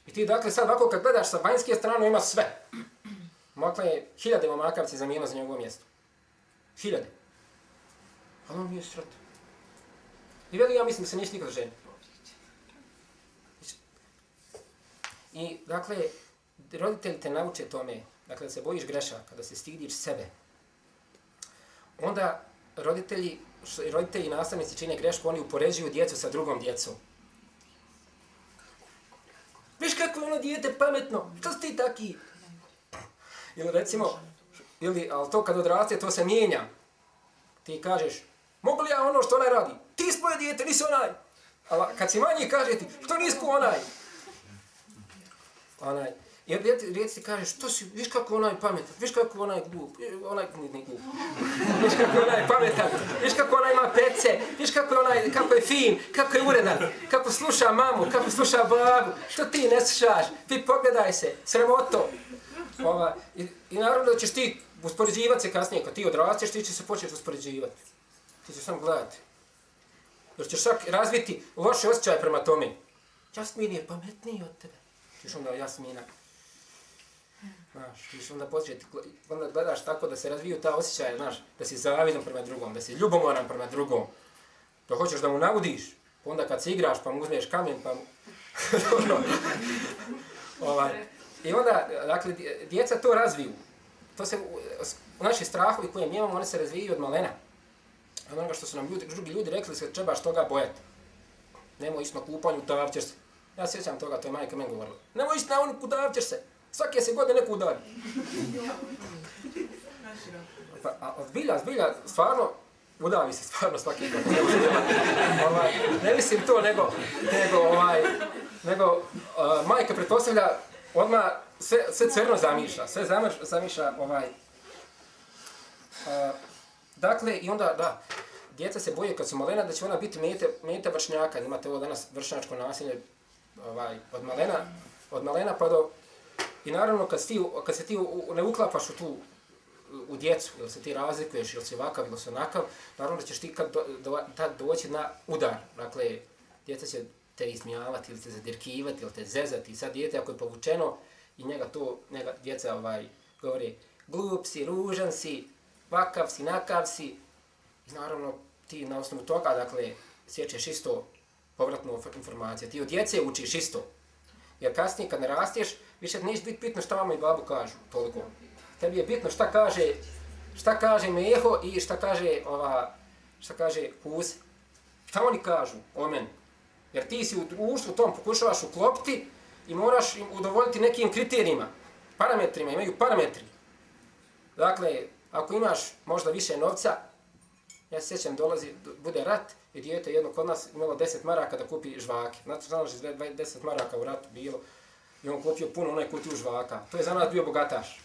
I ti, dakle, sad ovako kad gledaš sa vanjske strane, ima sve. Dakle, 1000 momakavci zamijenilo za njegovo mjesto. 1000. Ali on nije sretan. I veli, ja mislim da se neće nikad ženi. I, dakle, roditelji te nauče tome, dakle, da se bojiš grešaka, da se stidiš sebe. Onda roditelji i nastavnici čine grešku, oni upoređuju djecu sa drugom djecom. Viš kako je ono dijete pametno, što si ti taki? Ili recimo, ali to kad odraste, to se mijenja. Ti kažeš, mogu li ja ono što onaj radi? Ti si moje dijete, nisi onaj. Ali kad si manji, kaže ti, što nisi ko onaj? Jer djeci ti kaže, što si, viš kako onaj pametan, viš kako onaj glup, nije glup. Viš kako onaj pametan, viš kako onaj ima pece, viš kako je fin, kako je uredan, kako sluša mamu, kako sluša babu, što ti ne slušaš, ti pogledaj se, sramoto. I naravno da ćeš ti uspoređivati se kasnije, kad ti odrasteš, ti ćeš se početi uspoređivati. Ti ćeš samo gledati. Jer ćeš čak razviti loše osjećaje prema tome. Jasmin je pametniji od tebe. Ti ćeš onda Jasmina. Ti ćeš onda početi, onda gledaš tako da se razviju ta osjećaje, da si zavidan prema drugom, da si ljubomoran prema drugom. Da hoćeš da mu naudiš, pa onda kad se igraš pa mu uzmeš kamen pa mu... I onda, dakle, djeca to razviju. To se, naši strahovi koje mi imamo, oni se razvijaju od malena. Od onoga što su nam drugi ljudi rekli, se trebaš toga bojati. Nemoj ići na kupanju, udavit se. Ja se sjećam toga, to je majka meni govorila. Nemoj ići na onu, udavit se. Svake se godine neko udavi. Zbilja, stvarno, udavi se stvarno svaki godine. Ne mislim to, nego majka pretpostavlja odmah sve crno zamišlja, sve zamišlja dakle, i onda, da, djeca se boje kad su malena da će ona biti meta vršnjaka. Imate ovo danas vršnjačko nasilje od malena pa do... I naravno, kad se ti ne uklapaš u djecu, ili se ti razlikuješ, ili si ovakav, ili si onakav, naravno da ćeš ti tad doći na udar. Dakle, djeca će te ismijavati, ili te zadirkivati, ili te zezati. I sad dijete, ako je povučeno, i njega djeca govori, glup si, ružan si, vakav si, nakav si. I naravno, ti na osnovu toga, dakle, sjećeš isto povratnu informaciju. Ti od djece učiš isto. Jer kasnije, kad ne rasteš, više neće biti bitno šta mama i babu kažu, toliko. Tebi je bitno šta kaže Meho i šta kaže Huse. Šta oni kažu o meni? Jer ti si u društvu tom pokušavaš uklopiti i moraš im udovoljiti nekim kriterijima, parametrima, imaju parametri. Dakle, ako imaš možda više novca, ja se sjećam, bude rat i dijete jedno kod nas imalo 10 maraka da kupi žvake. Znači, 10 maraka u ratu bilo i on kupio puno onaj kutiju žvaka. To je za nas bio bogataš.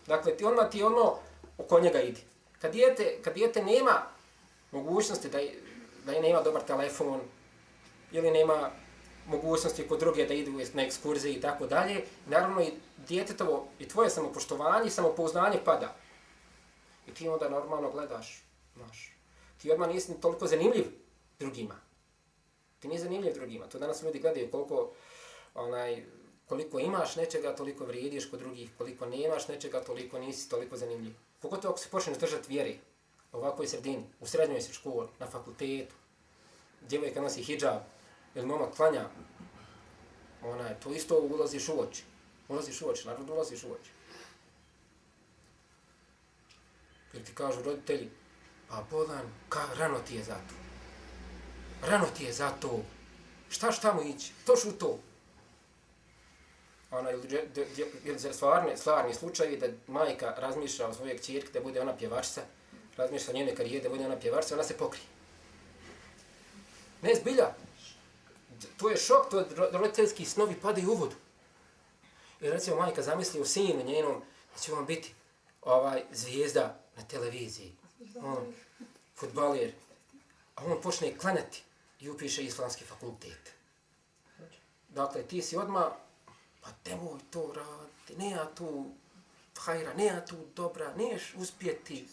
Dakle, ti ono oko njega idi. Kad dijete nema mogućnosti da i nema dobar telefon ili nema mogućnosti kod druge da idu na ekskurzije i tako dalje, naravno i djetetovo i tvoje samopoštovanje i samopouznanje pada. I ti onda normalno gledaš. Ti odmah nisi toliko zanimljiv drugima. Ti nisi zanimljiv drugima. To danas ljudi gledaju koliko imaš nečega, toliko vrijediš kod drugih, koliko nemaš nečega, toliko nisi toliko zanimljiv. Pogotovo ako se počneš držati vjeri u ovakvoj sredini, u srednjoj si školi, na fakultetu, djevojka nosi hidžab, ili momak klanja, to isto ulaziš u oči. Naravno ulaziš u oči. Jer ti kažu roditelji, pa Bolan, rano ti je za to. Šta mu ići? Toš u to. Ili stvarni slučajevi da majka razmišlja o svojoj kćerki da bude ona pjevačica, razmišlja o njene karijere da bude ona pjevačica, ona se pokrije. Ne, zbilja. To je šok, to je roditeljski snovi padaju u vodu. Jer recimo majka zamisli u sinu njenom da će on biti zvijezda na televiziji, fudbaler, a on počne klanjati i upiše islamski fakultet. Dakle, ti si odmah, pa nemoj to raditi, ne ja tu, hajra, nema tu dobra, neš uspjeti.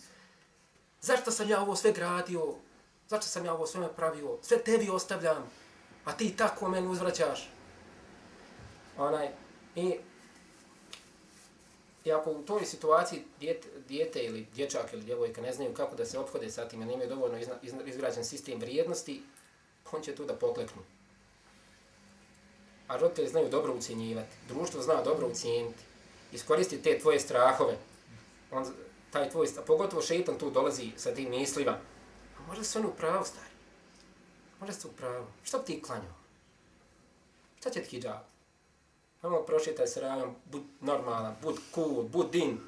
Zašto sam ja ovo sve gradio? Zašto sam ja ovo sve pravio? Sve tebi ostavljam, a ti tako meni uzvraćaš. I ako u toj situaciji dijete ili dječak ili djevojka ne znaju kako da se ophode sa tim, nemaju dovoljno izgrađen sistem vrijednosti, on će tu da pokleknu. A roditelji znaju dobro ucijenjivati, društvo zna dobro ucijeniti. Iskoristi te tvoje strahove. A pogotovo šeitan tu dolazi sa tim mislima. A možda su oni u pravu, stari. Možda su u pravu. Što bi ti klanjao? Šta će ti hidžab? Samo prošetaj se rajom, bud normalan, bud cool, bud din.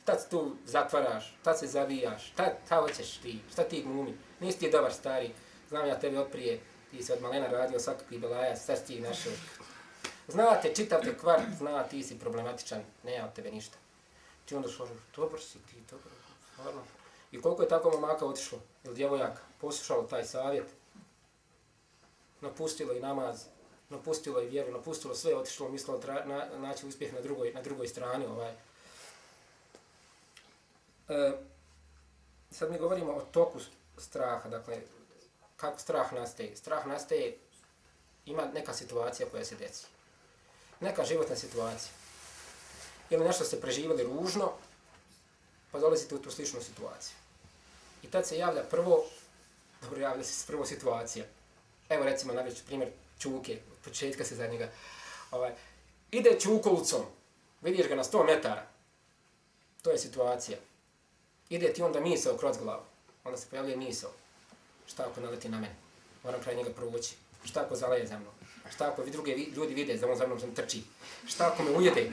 Šta se tu zatvaraš, šta se zavijaš, šta hoćeš ti, šta ti glumi. Nisi ti dobar, stari. Znam ja tebi otprije, ti si od malena radio svakakvi belaja, sad si ti našao. Znate, čitav te kvart, zna, ti si problematičan, nema od tebe ništa. Ti onda šožeš, dobar si ti, dobar, stvarno. I koliko je tako momaka otišlo, ili djevojaka, poslušalo taj savjet, napustilo i namaz, napustilo i vjeru, napustilo sve, otišlo, mislilo naći uspjeh na drugoj strani. Sad mi govorimo o toku straha, dakle, kako strah nastaje. Strah nastaje, ima neka situacija koja se desi. Neka životna situacija. Ili nešto ste preživjeli ružno, pa dolazite u tu sličnu situaciju. I tad se javlja javlja se prvo situacija. Evo recimo naveć primjer Čuke, od početka se za njega. Ide Čuko ulicom, vidiš ga na 100 metara. To je situacija. Ide ti onda misao kroz glavu. Onda se pojavljuje misao. Šta ako naleti na mene? Moram kraj njega provući. Šta ako zaleje za mnom? Šta ako drugi ljudi vide da on za mnom trči? Šta ako me ujede?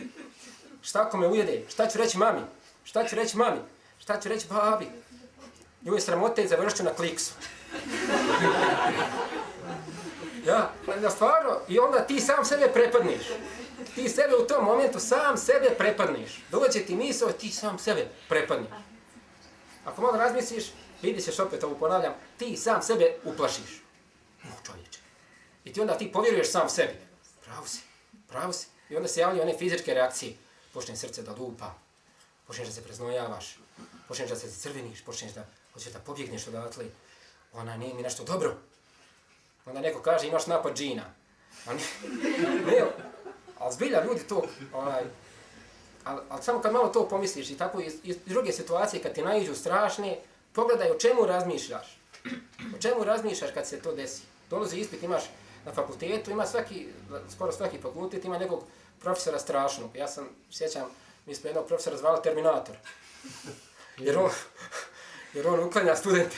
Šta ako me ujede? Šta ću reći mami? Šta ću reći mami? Šta ću reći babi? Joj, sramote i završću na kliksu. Ja, stvarno, i onda ti sam sebe prepadneš. Ti sebe u tom momentu sam sebe prepadneš. Dođe ti misao, ti sam sebe prepadneš. Ako malo razmisliš, vidit ćeš opet ovo ponavljam, ti sam sebe uplašiš. Čovječe. I ti onda ti povjeruješ sam sebi. Pravo si. I onda se javljaju one fizičke reakcije. Počne srce da lupa, počneš da se preznojavaš, počneš da se crveniš, počneš da hoćeš da pobjegneš odatle. Nije mi nešto dobro. Onda neko kaže imaš napad džina. Ali zbilja ljudi to, ali samo kad malo to pomisliš i tako iz druge situacije kad ti naiđu strašne, pogledaj o čemu razmišljaš. O čemu razmišljaš kad se to desi. Dolazi ispit, imaš na fakultetu, ima skoro svaki fakultet ima nekog profesora strašnog. Ja sam, sjećam, mi smo jednog profesora zvali Terminator. Jer on uklanja studente.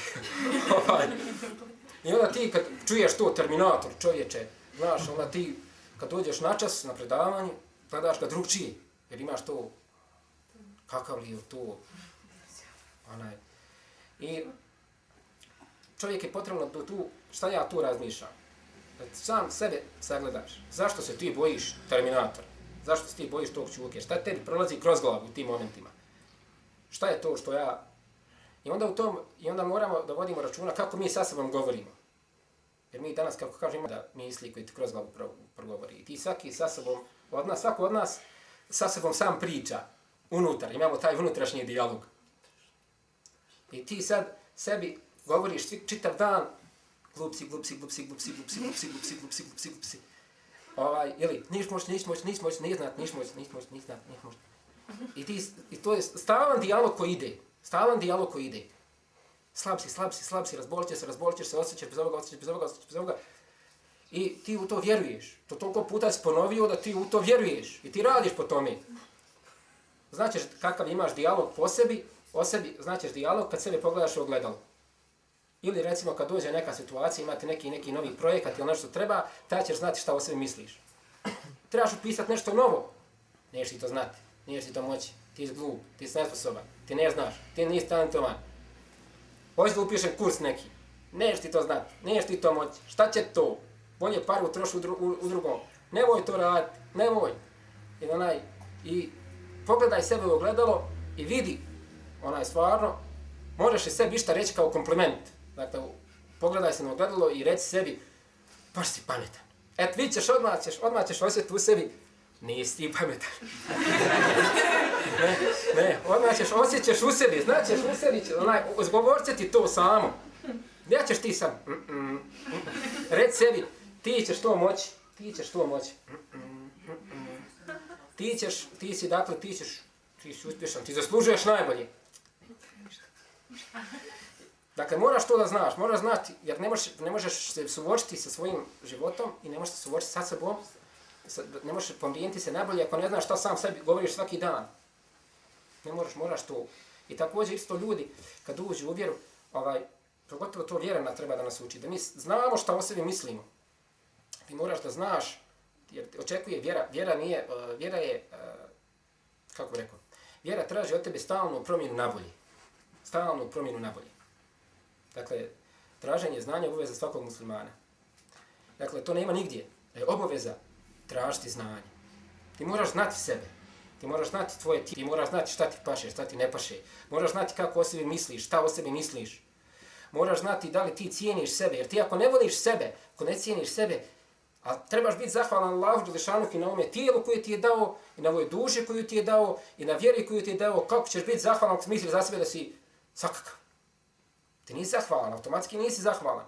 I onda ti kad čuješ to Terminator, čovječe, znaš, onda ti kad dođeš na čas, na predavanje, gledaš ga drugčije, jer imaš to, kakav li je to, I čovjek je potrebno tu, šta ja tu razmišljam? Da sam sebe sagledaš. Zašto se ti bojiš Terminatora? Zašto se ti bojiš tog Čuke? Šta tebi prolazi kroz glavu u tim momentima? Šta je to što ja... I onda moramo da vodimo računa kako mi sa sobom govorimo. Jer mi danas, kako kažemo, da misli koji ti kroz glavu progovori. I ti svako od nas sa sobom sam priča. Unutar, imamo taj unutrašnji dijalog. I ti sad sebi govoriš čitav dan glupsi. Ili niš moć, ne znat. I to je stalan dijalog koji ide. Slab si, razbolit ćeš se, osjećaš bez ovoga. I ti u to vjeruješ. To toliko puta si ponovio da ti u to vjeruješ. I ti radiš po tome. Značiš kakav imaš dijalog o sebi, značiš dijalog kad sebe pogledaš u ogledalo. Ili recimo kad dođe neka situacija, imate neki novi projekat ili nešto treba, tada ćeš znati šta o sebi misliš. Trebaš upisati nešto novo. Neš ti to znati, neš ti to moći. Ti si glup, ti si nesposoban, ti ne znaš, ti nisi talentovan. Hoćeš da upišem kurs neki. Neš ti to znati, neš ti to moći. Šta će to? Bolje paru troši u drugom. Nemoj to raditi, nemoj. I pogledaj sebe u ogledalo i vidi, stvarno, možeš li sebi išta reći kao kompliment. Dakle, pogledaj se na ogledalo i reci sebi, baš si pametan. Vidit ćeš, odmah ćeš osjetiti u sebi, nisi ti pametan. Odmah ćeš osjećaš u sebi, znaćeš u sebi, izgovorit će ti to samo. Gdje ćeš ti sam? Reci sebi, ti ćeš to moći, ti si uspješan, ti zaslužuješ najbolje. Dakle, moraš to da znaš, moraš znati, jer ne možeš se suočiti sa svojim životom i ne možeš se suočiti sa sobom, ne možeš pomijeniti se najbolje ako ne znaš šta sam sebi govoriš svaki dan. Ne moraš to. I također isto ljudi, kad uđu u vjeru, pogotovo to vjera nas treba da nas uči, da mi znamo šta o sebi mislimo. Ti moraš da znaš, jer očekuje vjera je, kako bih rekao, vjera traži od tebe stalnu promjenu na bolje. Dakle, traženje znanja je obaveza svakog muslimana. Dakle, to nema nigdje. Je obaveza tražiti znanje. Ti moraš znati sebe. Ti moraš znati tvoje ti moraš znati šta ti paše, šta ti ne paše. Moraš znati kako o sebi misliš, šta o sebi misliš. Moraš znati da li ti cijeniš sebe, jer ti ako ne voliš sebe, ako ne cijeniš sebe, a trebaš biti zahvalan Allahu dželešanu i na ovome tijelu koje ti je dao, i na ovoj duši koju ti je dao, i na vjeri koju ti je dao, kako ćeš biti zahvalan ako misliš za sebe da si svakakav. Ti nisi zahvalan, automatski nisi zahvalan.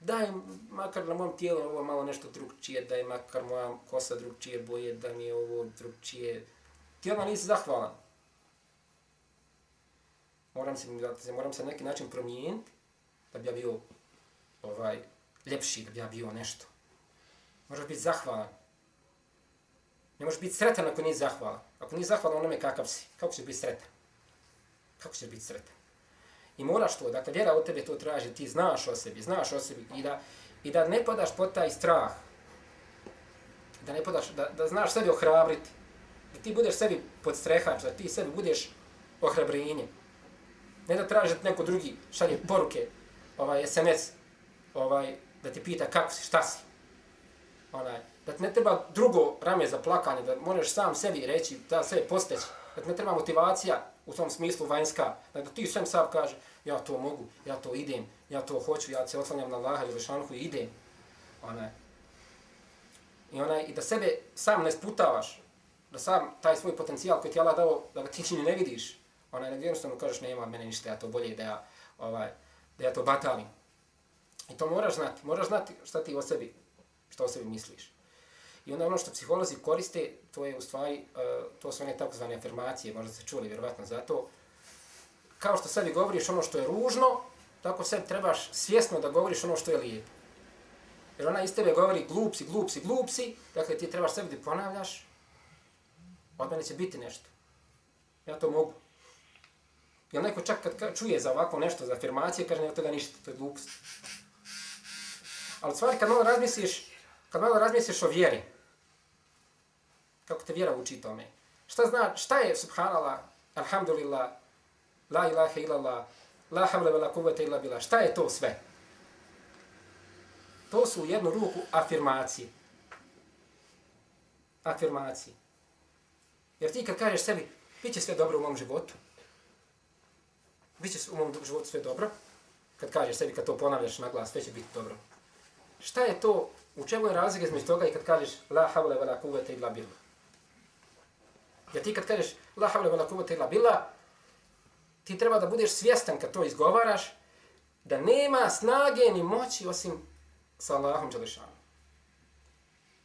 Daj makar na mom tijelu ovo malo nešto drugčije, daj makar moja kosa drugčije boje, da mi je ovo drugčije. Ti odmah nisi zahvalan. Moram se na neki način promijeniti da bi ja bio ljepši, da bi ja bio nešto. Moraš biti zahvalan. Ne možeš biti sretan ako nisi zahvalan. Ako nisi zahvalan onome kakav si, kako ćeš biti sretan? Kako ćeš biti sretan? I moraš to, dakle, vjera od tebe to traži, ti znaš o sebi i da ne padaš pod taj strah. Da znaš sebi ohrabriti. Da ti budeš sebi podstrehač, da ti sebi budeš ohrabrenje. Ne da tražiš da neko drugi šalje poruke, SMS, da ti pita kako si, šta si. Da ti ne treba drugo rame za plakanje, da možeš sam sebi reći, da sve posteći. Da ti ne treba motivacija u tom smislu vanjska, da ti sam kaže, ja to mogu, ja to idem, ja to hoću, ja se oslanjam na Allaha dželešanu i idem. I da sebe sam ne sputavaš, da sam taj svoj potencijal koji ti Allah dao, da ga ti ne vidiš, nego jednostavno kažeš nema mene ništa, ja to bolje da ja to batalim. I to moraš znati šta ti o sebi misliš. I onda ono što psiholozi koriste, to je u stvari, to su one takozvane afirmacije, možda ste čuli vjerovatno za to. Kao što sebi govoriš ono što je ružno, tako sebi trebaš svjesno da govoriš ono što je lijepo. Jer ona iz tebe govori glupsi, dakle ti trebaš sebi da ponavljaš, od mene će biti nešto. Ja to mogu. Jer neko čak kad čuje za ovako nešto, za afirmacije, kaže ne od toga ništa, to je glupost. Ali u stvari kad malo razmisliš o vjeri, kako te vjera uči tome, šta je subhanallah, alhamdulillah, la ilaha illallah, la havla vela kuvvete illa billah, šta je to sve? To su u jednu ruku afirmacije. Afirmacije. Jer ti kad kažeš sebi, bit će sve dobro u mom životu, bit će u mom životu sve dobro, kad kažeš sebi, kad to ponavljaš na glas, sve će biti dobro. Šta je to, u čemu je razlika između toga i kad kažeš la havla vela kuvvete illa billah? Jer ti kad kažeš la havla vela kuvvete illa billah, ti treba da budeš svjestan kad to izgovaraš, da nema snage ni moći osim sa Allahom dželešanu.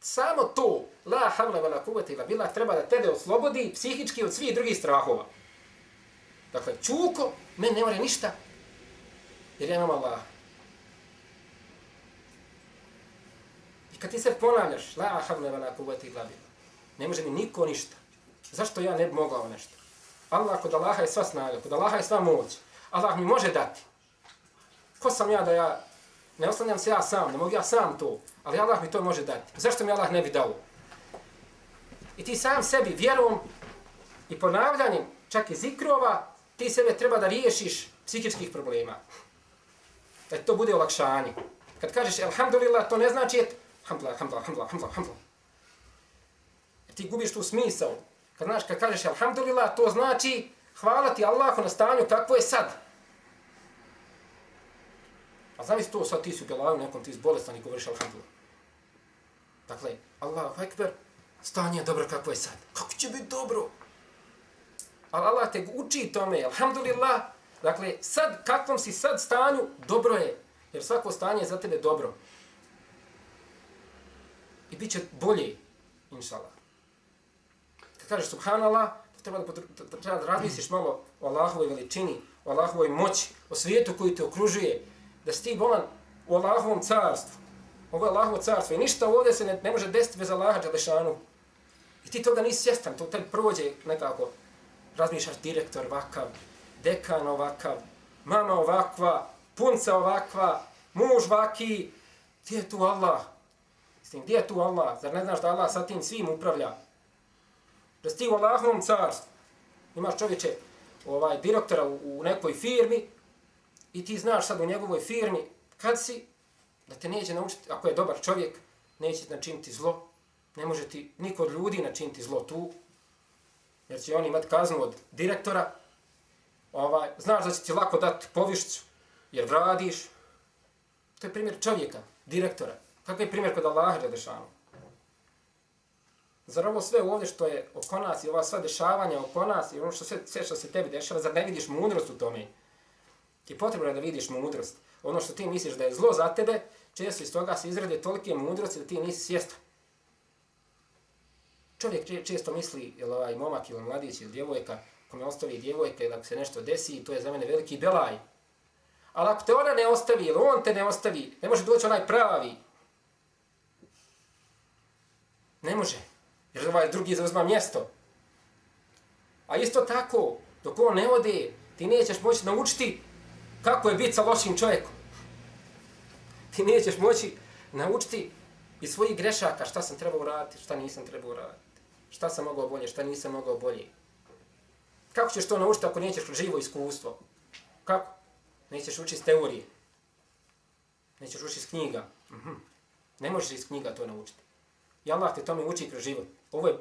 Samo to, la havla vela kuvvete illa billah, treba da tebe oslobodi psihički od svih drugih strahova. Dakle, čuko, meni ne more ništa, jer ja imam Allah. I kad ti se ponavljaš, la havla vela kuvvete illa billah, ne može mi niko ništa. Zašto ja ne bi mogao nešto? Allah, kod Allaha je sva snaga, kod Allaha je sva moć. Allah mi može dati. Ko sam ja da ja, ne oslanjam se ja sam, ne mogu ja sam to, ali Allah mi to može dati. Zašto mi Allah ne bi dao? I ti sam sebi vjerom i ponavljanjem, čak i zikrova, ti sebe treba da riješiš psihičkih problema. Da to bude olakšanje. Kad kažeš alhamdulillah, to ne znači alhamdulillah. Ti gubiš tu smisao. Kad kažeš alhamdulillah, to znači hvala ti Allahu na stanju kakvo je sad. A zamisli to sad ti si u belaju nekom, ti si bolestan i govoriš alhamdulillah. Dakle, Allahu ekber, stanje je dobro kako je sad. Kako će biti dobro? Ali Allah te uči tome, alhamdulillah. Dakle, sad, kakvom si sad stanju, dobro je. Jer svako stanje je za tebe dobro. I bit će bolje, inšallah. Kad kažeš subhanallah, treba da razmisliš malo o Allahovoj veličini, o Allahovoj moći, o svijetu koji te okružuje, da si ti bolan u Allahovom carstvu. Ovo je Allahovo carstvo i ništa ovdje se ne može desiti bez Allaha dželešanu. I ti toga nisi svjestan, to tebi prođe nekako. Razmišljaš direktor ovakav, dekan ovakav, mama ovakva, punca ovakva, muž vaki. Gdje je tu Allah? Gdje je tu Allah? Zar ne znaš da Allah sa tim svim upravlja? Da si ti u Allahovom carstvu. Imaš čovječe direktora u nekoj firmi i ti znaš sad u njegovoj firmi kad si, da te neće naučiti, ako je dobar čovjek, neće načiniti zlo. Ne može ti niko od ljudi načiniti zlo tu, jer će on imati kaznu od direktora. Znaš da će ti lako dati povišicu, jer radiš. To je primjer čovjeka, direktora. Kakav je primjer kod Allaha dželešanu? Zar ovo sve ovdje što je oko nas i ova sva dešavanja oko nas i ono sve što se tebi dešava, zar ne vidiš mudrost u tome? Ti potrebno je da vidiš mudrost. Ono što ti misliš da je zlo za tebe, često iz toga se izrade tolike mudrosti da ti nisi svjestan. Čovjek često misli, ili momak ili mladić ili djevojka, kome ostavi djevojka ili ako se nešto desi, to je za mene veliki belaj. Ali ako te ona ne ostavi ili on te ne ostavi, ne može doći onaj pravi. Ne može. Jer ovaj drugi zauzma mjesto. A isto tako, dok on ne ode, ti nećeš moći naučiti kako je biti sa lošim čovjekom. Ti nećeš moći naučiti iz svojih grešaka šta sam trebao uraditi, šta nisam trebao uraditi. Šta sam mogao bolje, šta nisam mogao bolje. Kako ćeš to naučiti ako nećeš živo iskustvo? Kako? Nećeš učiti iz teorije. Nećeš učiti iz knjiga. Ne možeš iz knjiga to naučiti. I Allah te tome uči kroz život. Ovo je,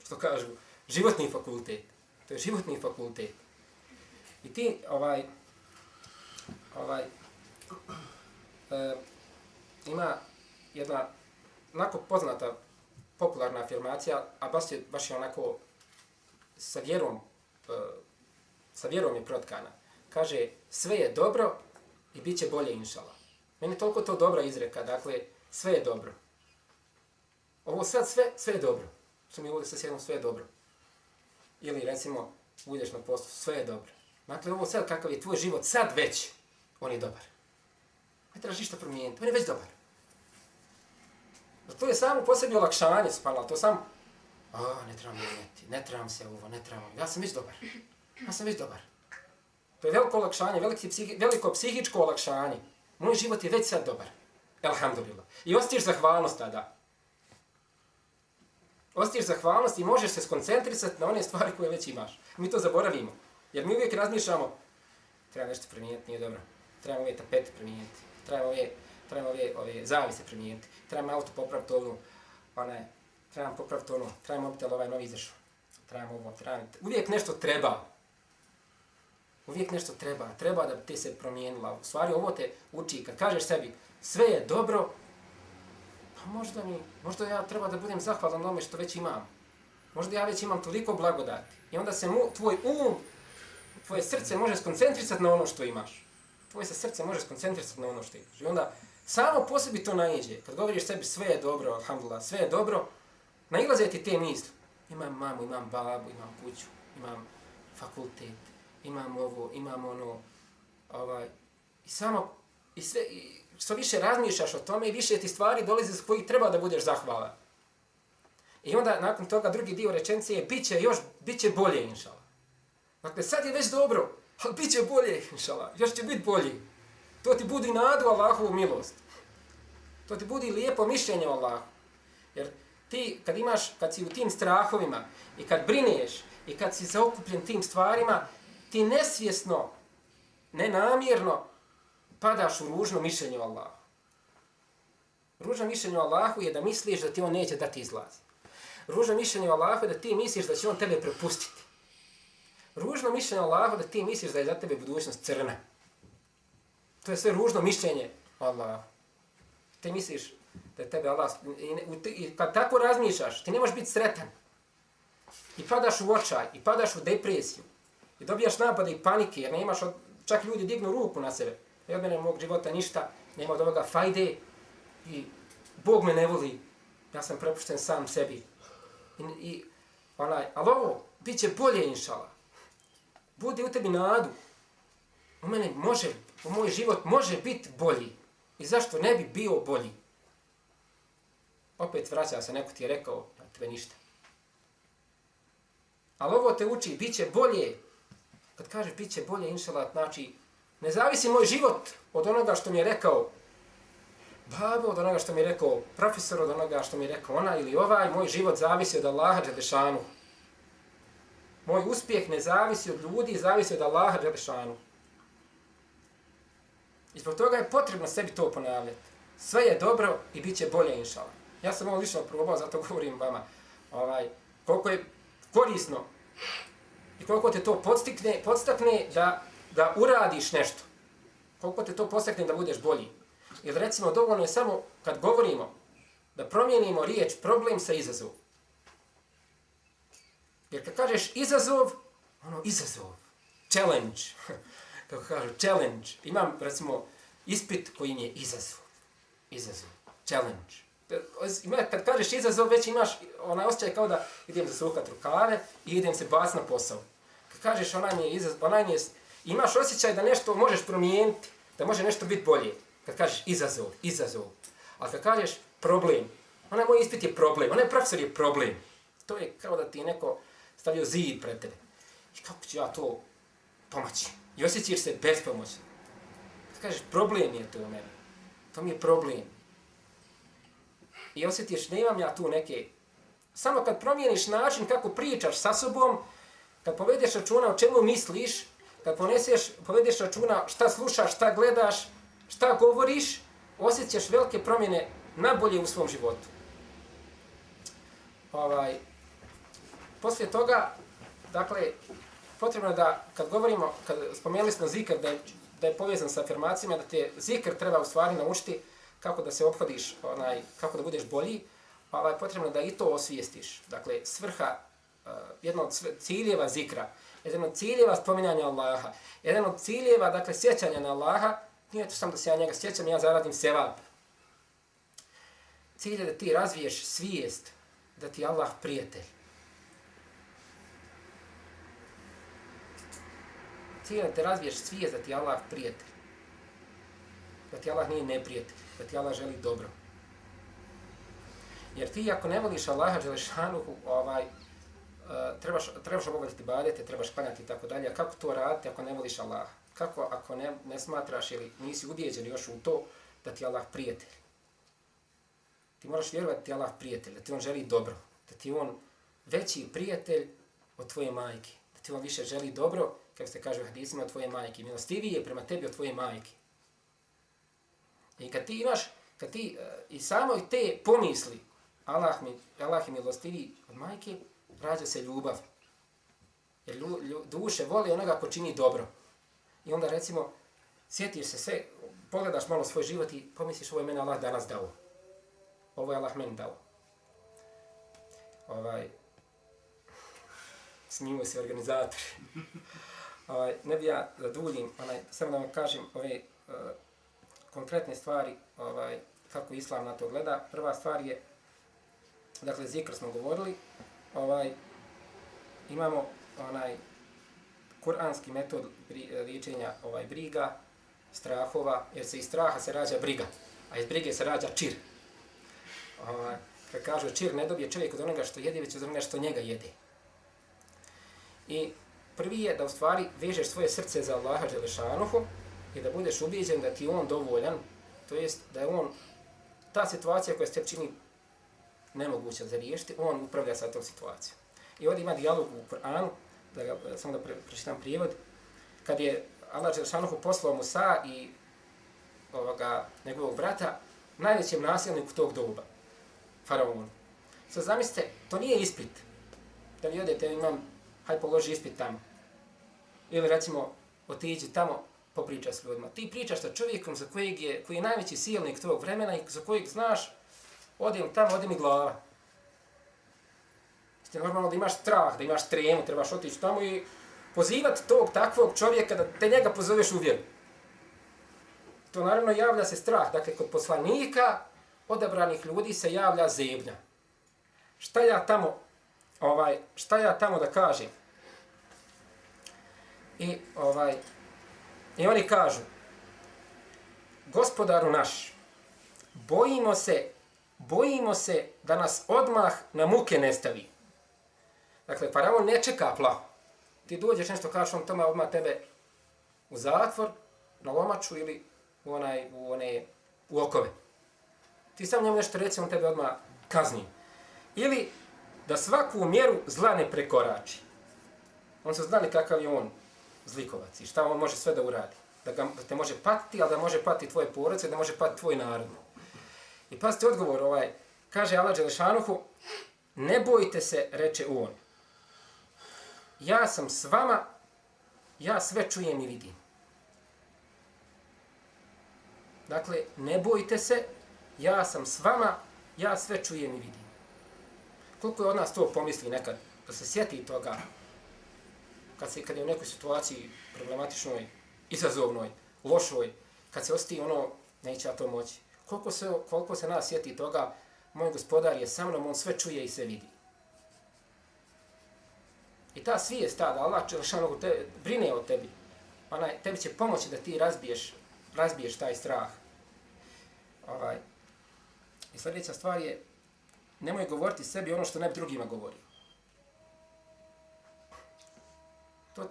što kažu, životni fakultet. To je životni fakultet. I ti, ima jedna onako poznata, popularna afirmacija, a baš je onako sa vjerom je protkana. Kaže, sve je dobro i bit će bolje, inšallah. Meni je toliko to dobra izreka, dakle, sve je dobro. Ovo sad sve je dobro. Što mi ovdje sa sjedom, sve je dobro. Ili recimo, budeš na poslu, sve je dobro. Dakle, ovo sad kakav je tvoj život, sad već, on je dobar. Ne trebaš ništa promijeniti, on je već dobar. To je samo po sebi olakšanje, spala, to samo, ne trebam mijenjati, ne trebam se ovo, ne trebam, ja sam već dobar. To je veliko olakšanje, veliko psihičko olakšanje. Moj život je već sad dobar. Alhamdulillah. I osjetiš zahvalnost tada. Osjetiš zahvalnost i možeš se skoncentrisati na one stvari koje već imaš. Mi to zaboravimo. Jer mi uvijek razmišljamo, treba nešto promijeniti, nije dobro. Trebamo ove tapete promijeniti. Trebamo ove zavise promijeniti. Trebamo auto popraviti ovnu. Trebamo popraviti ono. Trebamo mobitel ovaj novi izašao. Trebamo ovo. Uvijek nešto treba. Uvijek nešto treba. Treba da bi ti se promijenila. U stvari ovo te uči. Kad kažeš sebi sve je dobro, pa možda ja treba da budem zahvalan onome što već imam. Možda ja već imam toliko blagodati. I onda se tvoj tvoje srce može skoncentrisati na ono što imaš. Tvoje se srce može skoncentrisati na ono što imaš. I onda samo po sebi to naiđe. Kad govoriš sebi sve je dobro, alhamdulillah, sve je dobro, nailaze ti te misli. Imam mamu, imam babu, imam kuću, imam fakultet, imam ovo, imam ono, i što više razmišljaš o tome i više ti stvari dolaze s kojih treba da budeš zahvalan. I onda nakon toga drugi dio rečenice je bit će bolje, inšallah. Dakle, sad je već dobro, ali bit će bolje, inšallah. Još će biti bolje. To ti budi nadu Allahovu milost. To ti budi lijepo mišljenje o Allahu. Jer ti kad si u tim strahovima i kad brineš i kad si zaokupljen tim stvarima, ti nesvjesno, nenamjerno padaš u ružno mišljenje o Allahu. Ružno mišljenje o Allahu je da misliš da ti on neće dati izlaz. Ružno mišljenje o Allahu je da ti misliš da će on tebe prepustiti. Ružno mišljenje o Allahu da ti misliš da je za tebe budućnost crna. To je sve ružno mišljenje o Allahu. Ti misliš, da je tebe Allah... I kad tako razmišljaš, ti ne možeš biti sretan. I padaš u očaj, i padaš u depresiju. I dobijaš napade i panike, jer nemaš, čak ljudi dignu ruku na sebe. I od mene mog života ništa, nema od ovoga fajde i Bog me ne voli. Ja sam prepušten sam sebi. Ali ovo, bit će bolje, inšala. Budi u tebi nadu. U moj život može biti bolji. I zašto ne bi bio bolji? Opet vraća se, neko ti je rekao, a tebe ništa. Ali ovo te uči, bit će bolje. Kad kažeš bit će bolje, inšala, znači, ne zavisi moj život od onoga što mi je rekao babo, od onoga što mi je rekao profesor, od onoga što mi je rekao ona ili ovaj, moj život zavisi od Allaha Đelešanu. Moj uspjeh ne zavisi od ljudi, zavisi od Allaha Đelešanu. I zbog toga je potrebno sebi to ponavljati. Sve je dobro i bit će bolje, inšala. Ja sam ovo lično probao, zato govorim vama. Koliko je korisno i koliko te to podstakne da uradiš nešto. Koliko te to podstakne da budeš bolji. Jer recimo dovoljno je samo kad govorimo da promijenimo riječ problem sa izazov. Jer kad kažeš izazov, izazov, challenge, kako kažu, challenge. Imam recimo ispit koji mi je izazov, challenge. Kad kažeš izazov, već imaš onaj osjećaj kao da idem zasukat rukave i idem se baciti na posao. Kad kažeš imaš osjećaj da nešto možeš promijeniti, da može nešto biti bolje. Kad kažeš izazov. Ali kad kažeš problem, onaj moj ispit je problem, onaj profesor je problem. To je kao da ti je neko stavio zid pred tebe. I kako ću ja to pomoći? I osjećaš se bespomoćno. Kad kažeš problem je to u mene. To mi je problem. I osjetiš, ne imam ja tu neke... Samo kad promijeniš način kako pričaš sa sobom, kad povedeš računa o čemu misliš, kad povedeš računa šta slušaš, šta gledaš, šta govoriš, osjećaš velike promjene nabolje u svom životu. Poslije toga, dakle, potrebno je da, kad govorimo, kad spomenuli smo zikr, da je povezan sa afirmacijama, da te zikr treba u stvari naučiti kako da se ophodiš, kako da budeš bolji, potrebno da i to osvijestiš. Dakle, svrha, jedna od ciljeva zikra, jedan od ciljeva spominjanja Allaha, jedan od ciljeva, dakle, sjećanja na Allaha, nije to samo da se ja njega sjećam, ja zaradim sevap. Cilj je da ti razviješ svijest da ti je Allah prijatelj. Cilj je da te razviješ svijest da ti je Allah prijatelj. Da ti Allah nije neprijatelj, da ti Allah želi dobro. Jer ti ako ne voliš Allaha Đelešanuhu, trebaš obavljati ibadete, trebaš klanjati i tako dalje. A kako to raditi ako ne voliš Allaha? Kako ako ne smatraš ili nisi ubijeđen još u to da ti je Allah prijatelj? Ti moraš vjerovati da ti je Allah prijatelj, da ti on želi dobro, da ti on veći prijatelj od tvoje majke, da ti on više želi dobro, kako se kaže u hadisima, od tvoje majke, milostiviji je prema tebi od tvoje majke. I kad ti i samo te pomisli, Allah je milostiviji od majke, rađa se ljubav. Jer duše voli onoga ko čini dobro. I onda recimo, sjetiš se sve, pogledaš malo svoj život i pomisliš ovo je mene Allah danas dao. Ovo je Allah meni dao. Smijuju se organizatori. Ne bi ja da duljim, samo da vam kažem ove konkretne stvari kako Islam na to gleda. Prva stvar je, dakle, zikr smo govorili, imamo kuranski metod liječenja briga, strahova, jer se iz straha se rađa briga, a iz brige se rađa čir. Kad kažu čir, ne dobije čovjek od onoga što jede, već od onoga što njega jede. I prvi je da u stvari vežeš svoje srce za Allaha Đelešanuhu i da budeš ubijeđen da ti on dovoljan, to jest da je on, ta situacija koja se te čini nemoguća za riješiti, on upravlja sa tom situacijom. I ovdje ima dijalog u Kur'anu, samo da pročitam prijevod, kad je Allah Đelešanuhu poslao Musa i njegovog brata najvećem nasilniku tog doba, faraonu. Sad zamislite, to nije ispit. Da vi odete, hajde položi ispit tamo. Ili recimo, otiđi tamo, popričaj s ljudima. Ti pričaš sa čovjekom koji je najveći silnik tvojeg vremena i za kojeg znaš odem tamo, ode mi glava. Ti normalno da imaš strah, da imaš tremu, trebaš otići tamo i pozivati tog takvog čovjeka da te njega pozoveš u vjeru. To naravno javlja se strah. Dakle, kod poslanika, odabranih ljudi se javlja zebnja. Šta ja tamo da kažem? I oni kažu, Gospodaru naš, bojimo se da nas odmah na muke ne stavi. Dakle, faraon ne čeka plahu. Ti dođeš nešto, kažeš on tome odmah tebe u zatvor, na lomaču ili u okove. Ti sam njemu nešto reci, on tebe odmah kazni. Ili da svaku mjeru zla ne prekorači. On su znali kakav je on zlikovac i šta on može sve da uradi. Da te može patiti, ali da može patiti tvoje porodice, da može patiti tvoj narod. I pazite odgovor, kaže Allah Đelešanuhu, ne bojte se, reče on. Ja sam s vama, ja sve čujem i vidim. Dakle, ne bojte se, ja sam s vama, ja sve čujem i vidim. Koliko je od nas to pomisli nekad, da se sjeti toga, kad je u nekoj situaciji problematičnoj, izazovnoj, lošoj, kad se osjeti neće ja to moći. Koliko se nas sjeti toga, moj gospodar je sa mnom, on sve čuje i sve vidi. I ta svijest da Allah Đelešanohu brine o tebi, tebi će pomoći da ti razbiješ taj strah. I sljedeća stvar je, nemoj govoriti sebi ono što ne bi drugima govorio. To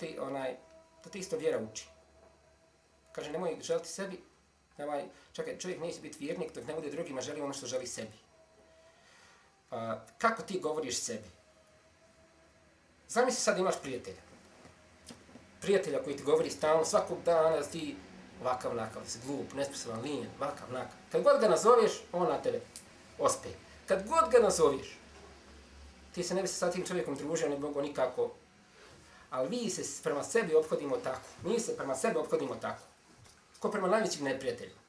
ti isto vjera uči. Kaže, nemoj želiti sebi, čekaj, čovjek neće biti vjernik dok ne bude drugima želi ono što želi sebi. Kako ti govoriš sebi? Zamisli sad imaš prijatelja. Prijatelja koji ti govori stalno, svakog dana da ti ovakav nakav, da si glup, nesposoban, linjen, ovakav nakav. Kad god ga nazoveš, on na tebe ospe. Kad god ga nazoveš, ti se ne bi se sa tim čovjekom družio, ne bi mogo nikako. Ali mi se prema sebi ophodimo tako. Mi se prema sebi ophodimo tako. Ko prema najvećim neprijateljima.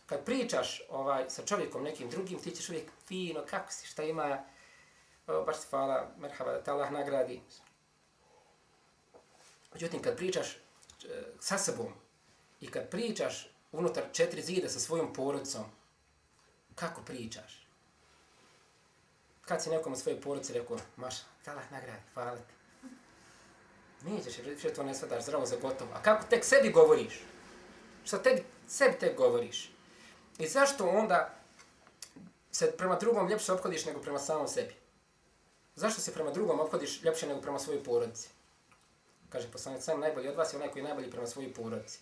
Kad pričaš sa čovjekom nekim drugim, ti ćeš uvijek fino, kako si, šta ima, baš ti hvala, merhaba, da te Allah nagradi. Međutim, kad pričaš sa sobom i kad pričaš unutar 4 zida sa svojom porodicom, kako pričaš? Kad si nekom od svoje porodice rekao, maša, da Allah nagradi, hvala ti. Nećeš, jer to ne shvataš zdravo za gotovo. A kako tek sebi govoriš? Što sebi tek govoriš? I zašto onda se prema drugom ljepše ophodiš nego prema samom sebi? Zašto se prema drugom ophodiš ljepše nego prema svojoj porodici? Kaže poslanik, sam najbolji od vas je onaj koji je najbolji prema svojoj porodici.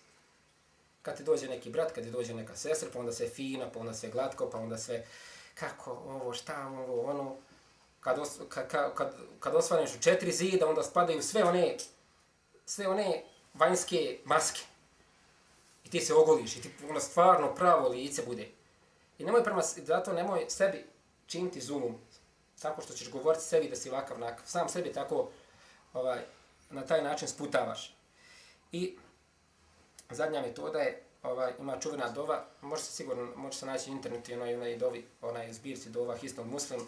Kad ti dođe neki brat, kad ti dođe neka sestra, pa onda sve fino, pa onda sve glatko, pa onda sve kako ovo, šta ovo, ono. Kad osvaneš u 4 zida, onda spadaju sve one vanjske maske. I ti se ogoliš i ti stvarno pravo lice bude. I zato nemoj sebi činiti zulum. Tako što ćeš govoriti sebi da si ovakav nakav. Sam sebi tako na taj način sputavaš. I zadnja metoda je, ima čuvena dova, može se naći na internetu onaj zbirci dova Hisnul Muslim.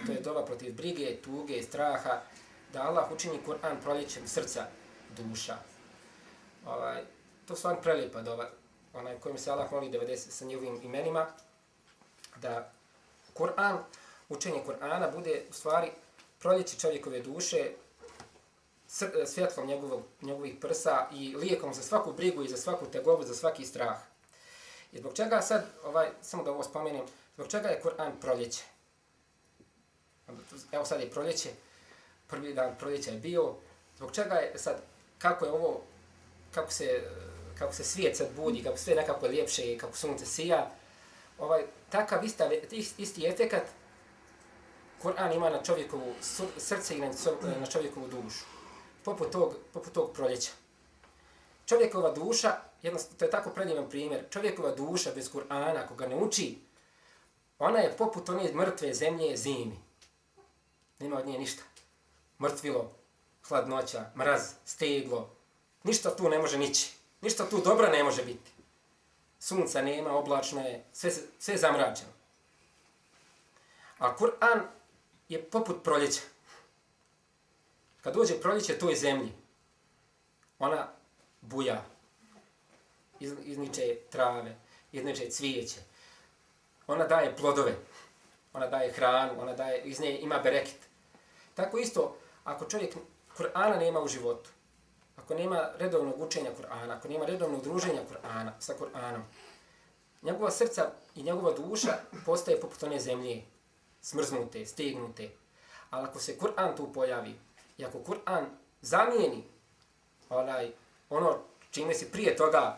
To je dova protiv brige, tuge, straha, da Allah učini Kur'an proljećem srca, duša. To je stvarno prelijepa dova, kojim se Allah moli 90 sa njihovim imenima, da učenje Kur'ana bude u stvari proljeće čovjekove duše, svjetlom njegovih prsa i lijekom za svaku brigu i za svaku tegobu, za svaki strah. I zbog čega sad, samo da ovo spomenem, zbog čega je Kur'an proljeće? Evo sad je proljeće, prvi dan proljeća je bio, zbog čega je sad, kako se svijet sad budi, kako sve nekako ljepše i kako sunce sija, takav isti efekat Kur'an ima na čovjekovu srce i na čovjekovu dušu, poput tog proljeća. Čovjekova duša, to je tako predivno primjer, čovjekova duša bez Kur'ana, ako ga ne uči, ona je poput one mrtve zemlje zimi. Nema od nje ništa. Mrtvilo, hladnoća, mraz, steglo. Ništa tu ne može nići. Ništa tu dobra ne može biti. Sunca nema, oblačno je, sve je zamračeno. A Kur'an je poput proljeća. Kad dođe proljeće toj zemlji, ona buja, izniče trave, izniče cvijeće, ona daje plodove, ona daje hranu, ona daje, iz nje ima bereket. Tako isto, ako čovjek Kur'ana nema u životu, ako nema redovnog učenja Kur'ana, ako nema redovnog druženja Kur'ana sa Kur'anom, njegova srca i njegova duša postaje poput one zemlje, smrznute, stegnute. Ali ako se Kur'an tu pojavi i ako Kur'an zamijeni ono čime si prije toga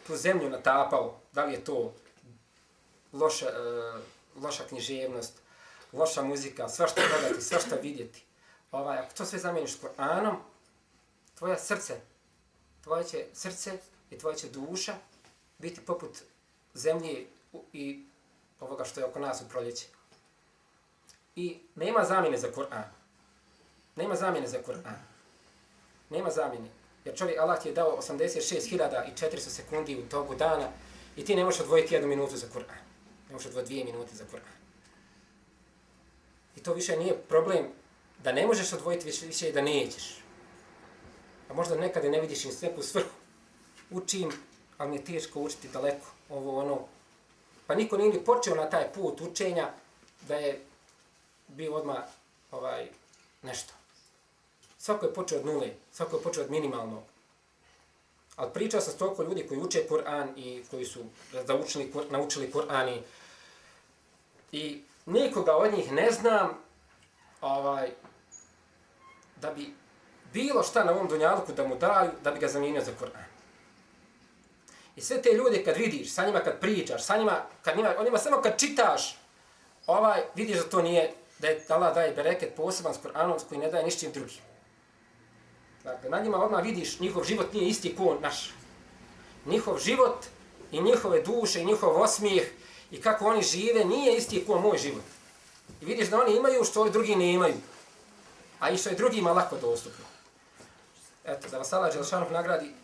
tu zemlju natapao, da li je to loša književnost, loša muzika, svašta gledati, svašta vidjeti. Ako to sve zamijeniš Kur'anom, tvoje će srce i tvoja će duša biti poput zemlje i ovoga što je oko nas u proljeće. I nema zamjene za Kur'an. Nema zamjene za Kur'an. Nema zamjene. Jer čovjek, Allah ti je dao 86.400 sekundi u toku dana i ti ne možeš odvojiti 1 minutu za Kur'an. Ne možeš odvojiti 2 minute za Kur'an. I to više nije problem da ne možeš odvojiti, više i da nećeš. A možda nekada ne vidiš im neku svrhu. Učim, ali mi je teško učiti daleko. Pa niko nije ni počeo na taj put učenja da je bio odmah nešto. Svako je počeo od nule, svako je počeo od minimalnog. Ali pričao sam s toliko ljudi koji uče Kur'an i koji su naučili Kur'an i nikoga od njih ne znam da bi bilo šta na ovom dunjaluku da mu daju da bi ga zamijenio za Kur'an. I sve te ljude kad vidiš, sa njima kad pričaš, sa njima, o njima samo kad čitaš, vidiš da to nije, da je Allah daje bereket poseban s Kur'anom koji ne daje nišćim drugim. Dakle, na njima odmah vidiš, njihov život nije isti ko naš. Njihov život i njihove duše i njihov osmijeh i kako oni žive nije isti ko moj život. I vidiš da oni imaju što drugi ne imaju, a i što je drugima lako dostupno. Eto, da vas Allah Đelešanu nagradi